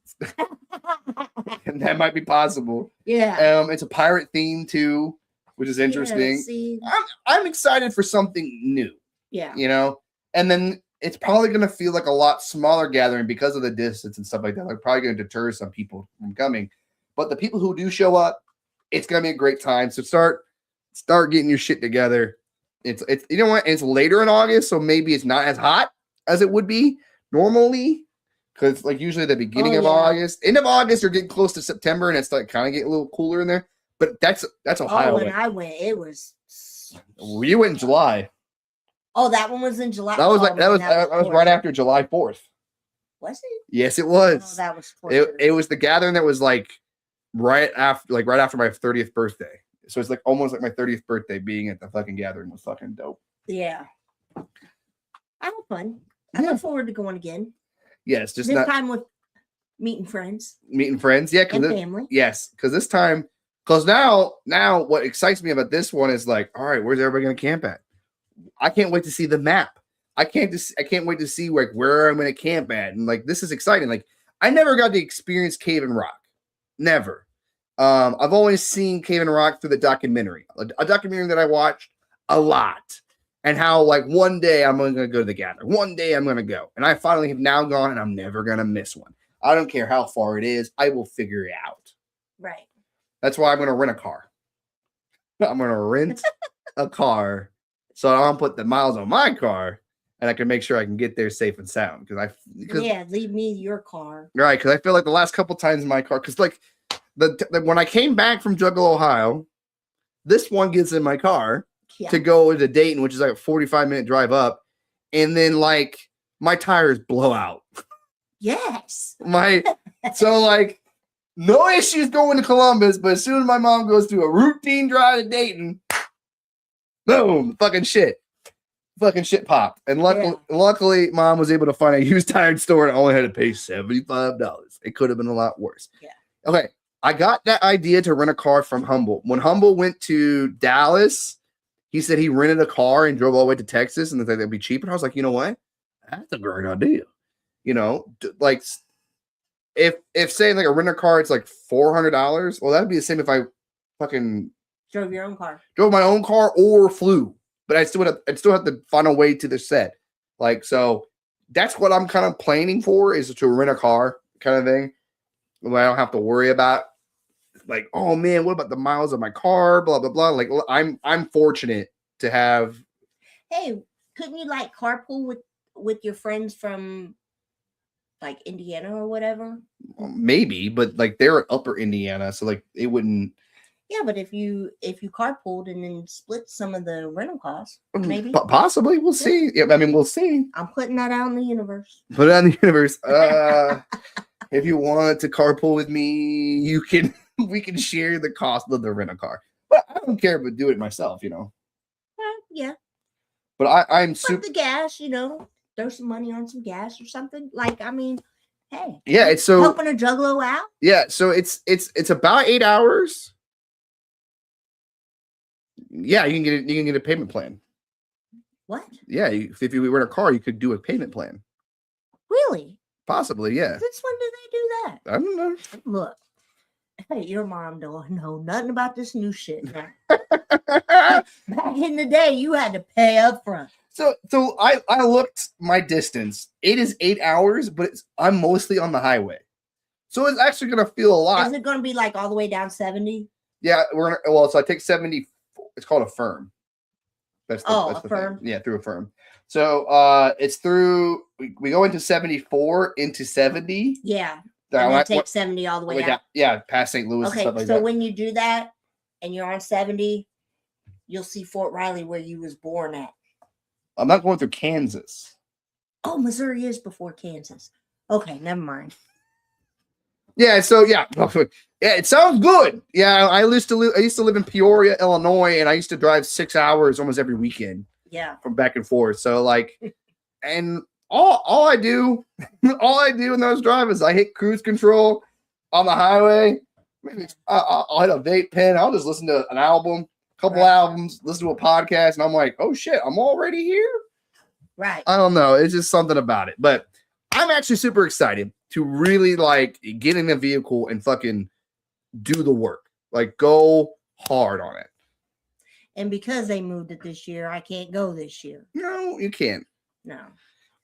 And that might be possible. Yeah. It's a pirate theme too, which is interesting. Yeah, see? I'm excited for something new. Yeah. You know? And then it's probably going to feel like a lot smaller gathering because of the distance and stuff like that. Like, probably going to deter some people from coming. But the people who do show up, it's going to be a great time. So start getting your shit together. It's you know what? It's later in August, so maybe it's not as hot as it would be normally. Because like usually the beginning of August, end of August, you're getting close to September, and it's like kind of getting a little cooler in there. But that's Ohio. When I went, it was. You went in July. Oh, that one was in July. That was right after July 4th. Was it? Yes, it was. Oh, that was. It was the gathering that was like right after my 30th birthday. So it's like almost like my 30th birthday being at the fucking gathering was fucking dope. Yeah. I had fun. I look forward to going again. Yes, just this time with meeting friends. Yeah, and family. Yes, because this time, now what excites me about this one is like, all right, where's everybody gonna camp at? I can't wait to see the map. I can't wait to see like where I'm gonna camp at, and like this is exciting. Like I never got to experience Cave and Rock, never. I've always seen Cave and Rock through the documentary, a documentary that I watched a lot, and how like one day I'm going to go to the gathering. One day I'm going to go, and I finally have now gone, and I'm never going to miss one. I don't care how far it is. I will figure it out. Right. That's why I'm going to rent a car. I'm going to rent a car so I don't put the miles on my car, and I can make sure I can get there safe and sound. Leave me your car. Right, because I feel like the last couple times in my car, because like when I came back from Juggalohio, this one gets in my car to go to Dayton, which is like a 45-minute drive up, and then like my tires blow out. Yes. So like no issues going to Columbus, but as soon as my mom goes to a routine drive to Dayton, boom, fucking shit popped. And luckily, mom was able to find a used tire store and only had to pay $75. It could have been a lot worse. Yeah. Okay. I got that idea to rent a car from Humble. When Humble went to Dallas, he said he rented a car and drove all the way to Texas and they thought that'd be cheaper. And I was like, you know what? That's a great idea. You know, like if saying like a rental car, it's like $400. Well, that'd be the same if I fucking drove your own car, drove my own car or flew. But I'd still have to find a way to the set. Like, so that's what I'm kind of planning for, is to rent a car kind of thing. Where I don't have to worry about like, oh man, what about the miles of my car? Blah, blah, blah. Like I'm fortunate to have. Hey, couldn't you like carpool with your friends from like Indiana or whatever? Maybe, but like they're in Upper Indiana, so like it wouldn't. Yeah, but if you carpooled and then split some of the rental costs, maybe. Possibly, we'll see. Yeah, I mean, we'll see. I'm putting that out in the universe. Put it on the universe. If you want to carpool with me, you can. We can share the cost of the rental car. But I don't care, but do it myself. Well, yeah. But I'm But super. the gas, throw some money on some gas or something. Like, I mean, hey. Yeah, it's so. Helping a juggalo out. Yeah, so it's about 8 hours. Yeah, you can get a payment plan. What? Yeah, if you rent a car, you could do a payment plan. Really? Possibly, yeah. Since when did they do that? I don't know. Look, hey, your mom don't know nothing about this new shit. Now. Back in the day, you had to pay up front. So I looked my distance. It is 8 hours, but I'm mostly on the highway, so it's actually gonna feel a lot. Is it gonna be like all the way down 70? Yeah, so I take 70. It's called a firm. That's the firm. Thing. Yeah, through a firm. So it's through. We go into 74 into 70. Yeah. And then take 70 all the way out. Yeah, past St. Louis. Okay, and stuff like so that. when you do that and you're on 70, you'll see Fort Riley where you was born at. I'm not going through Kansas. Oh, Missouri is before Kansas. Okay, never mind. Yeah, so yeah, it sounds good. Yeah, I used to live in Peoria, Illinois, and I used to drive 6 hours almost every weekend. Yeah, from back and forth. So like, and all I do in those drives is I hit cruise control on the highway. Maybe I'll hit a vape pen. I'll just listen to an album, couple albums, listen to a podcast, and I'm like, oh shit, I'm already here. Right. I don't know. It's just something about it, but I'm actually super excited to really like get in a vehicle and fucking do the work, like go hard on it. And because they moved it this year, I can't go this year. No, you can't. No.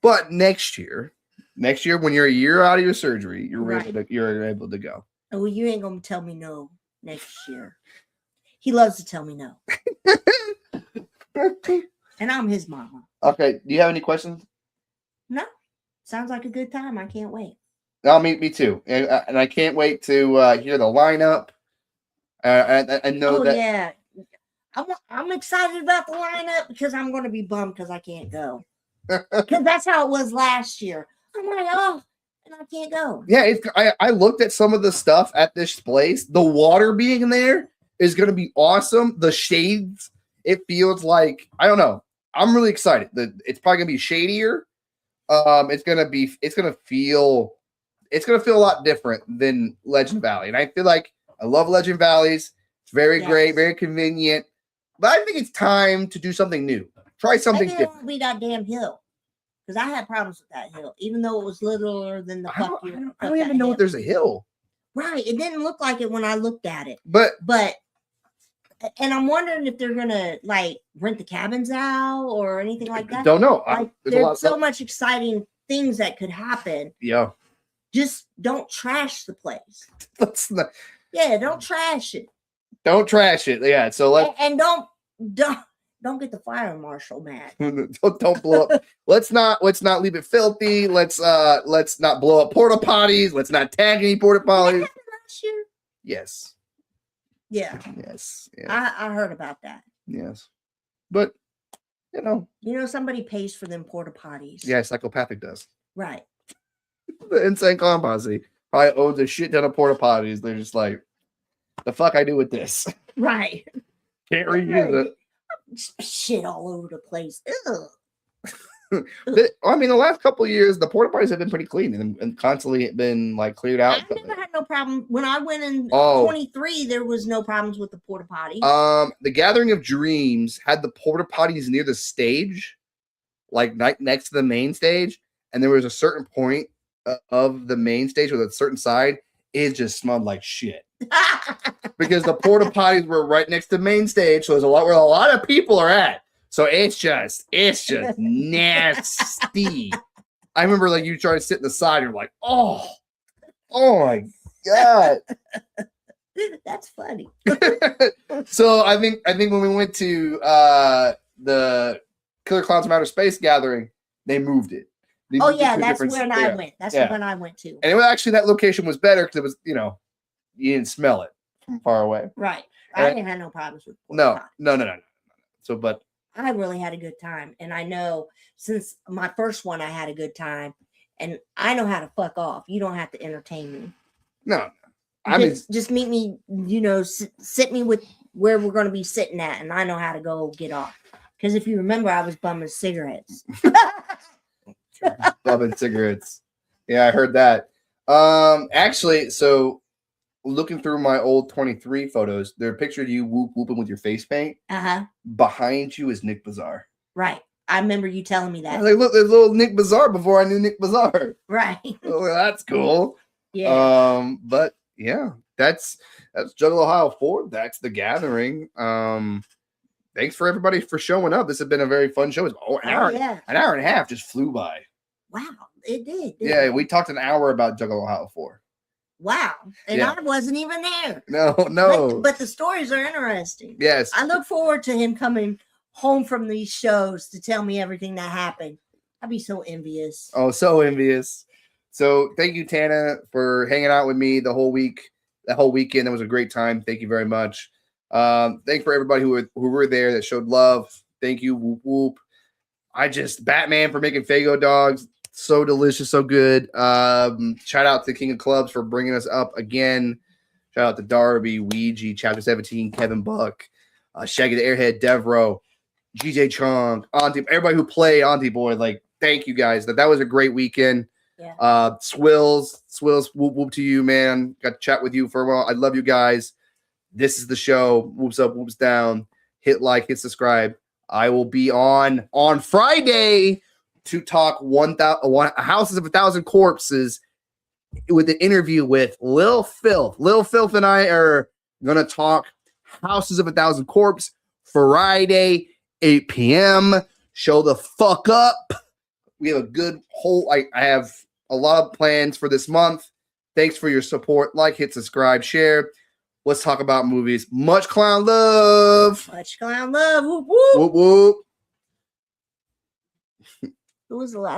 But next year when you're a year out of your surgery, you're able to go. Oh, well, you ain't gonna tell me no next year. He loves to tell me no. And I'm his mama. Okay. Do you have any questions? No. Sounds like a good time. I can't wait. No, me too. And I can't wait to hear the lineup. I know that. Yeah. I'm excited about the lineup because I'm going to be bummed because I can't go. Because that's how it was last year. I'm like, oh, and I can't go. Yeah, I looked at some of the stuff at this place. The water being there is going to be awesome. The shades, it feels like, I don't know. I'm really excited. It's probably going to be shadier. It's going to feel a lot different than Legend Valley. And I feel like I love Legend Valleys. It's very great, very convenient. But I think it's time to do something new. Try something different. It won't be that damn hill. Because I had problems with that hill, even though it was littler than the fuck you. I don't even know if there's a hill. Right. It didn't look like it when I looked at it. But and I'm wondering if they're gonna like rent the cabins out or anything like that. Don't know. Like, there's so much exciting things that could happen. Yeah. Just don't trash the place. That's not. Yeah, don't trash it. Don't trash it. Yeah. So and don't get the fire marshal mad. don't blow up. Let's not leave it filthy. Let's not blow up porta potties. Let's not tag any porta potties. Last year? Yes. Yeah. Yes. I heard about that. Yes. But somebody pays for them porta potties. Yeah, Psychopathic does. Right. The Insane Clown Posse probably owns a shit ton of porta potties. They're just like, the fuck I do with this? Right. Can't reuse it. Shit all over the place. I mean, the last couple of years, the porta potties have been pretty clean and constantly been like cleared out. I never had no problem when I went in 23. There was no problems with the porta potty. The Gathering of Dreams had the porta potties near the stage, like next to the main stage, and there was a certain point of the main stage with a certain side, it just smelled like shit. Because the porta potties were right next to the main stage, so there's where a lot of people are at. So it's just nasty. I remember like you try to sit in the side, you're like, oh my god. That's funny. So I think when we went to the Killer Clowns from Outer Space gathering, They moved it. They Oh moved it yeah, to a that's different- when I yeah, went. That's yeah. when I went to. And it was actually that location was better because it was, you know, you didn't smell it from far away. Right. And I didn't have no problems with porta No, potty. no. So, but I really had a good time. And I know since my first one, I had a good time. And I know how to fuck off. You don't have to entertain me. no. I mean, Just meet me, you know, sit me with where we're going to be sitting at. And I know how to go get off. Because if you remember, I was bumming cigarettes. bumming cigarettes. Yeah, I heard that. Actually, so looking through my old 23 photos, there are pictures of you whooping with your face paint. Uh-huh. Behind you is Nick Bazaar. Right. I remember you telling me I that. was like, look, there's little Nick Bazaar before I knew Nick Bazaar. Right. Oh, that's cool. Yeah. But yeah, that's Juggalohio 4. That's the gathering. Thanks for everybody for showing up. This has been a very fun show. An hour and a half just flew by. Wow. It did. Yeah, we talked an hour about Juggalohio 4. Wow. And Yeah. I wasn't even there. No. But the stories are interesting. Yes. I look forward to him coming home from these shows to tell me everything that happened. I'd be so envious. Oh, so envious. So thank you, Tana, for hanging out with me the whole week, that whole weekend. That was a great time. Thank you very much. Thank for everybody who were there that showed love. Thank you. Whoop whoop. Batman for making Fago dogs. So delicious, so good. Shout out to King of Clubs for bringing us up again. Shout out to Darby, Ouija, Chapter 17, Kevin Buck, Shaggy the Airhead, Devro, GJ Chung, Auntie, everybody who played Auntie Boy. Like, thank you guys. That was a great weekend. Yeah. Swills, whoop whoop to you, man. Got to chat with you for a while. I love you guys. This is the show. Whoops up, whoops down. Hit like, hit subscribe. I will be on Friday to talk Houses of 1,000 Corpses with an interview with Lil Filth. Lil Filth and I are going to talk Houses of 1,000 Corpse Friday, 8 p.m. Show the fuck up. We have a good I have a lot of plans for this month. Thanks for your support. Like, hit subscribe, share. Let's talk about movies. Much clown love. Much clown love. Whoop, whoop. Whoop, whoop. Who was the last?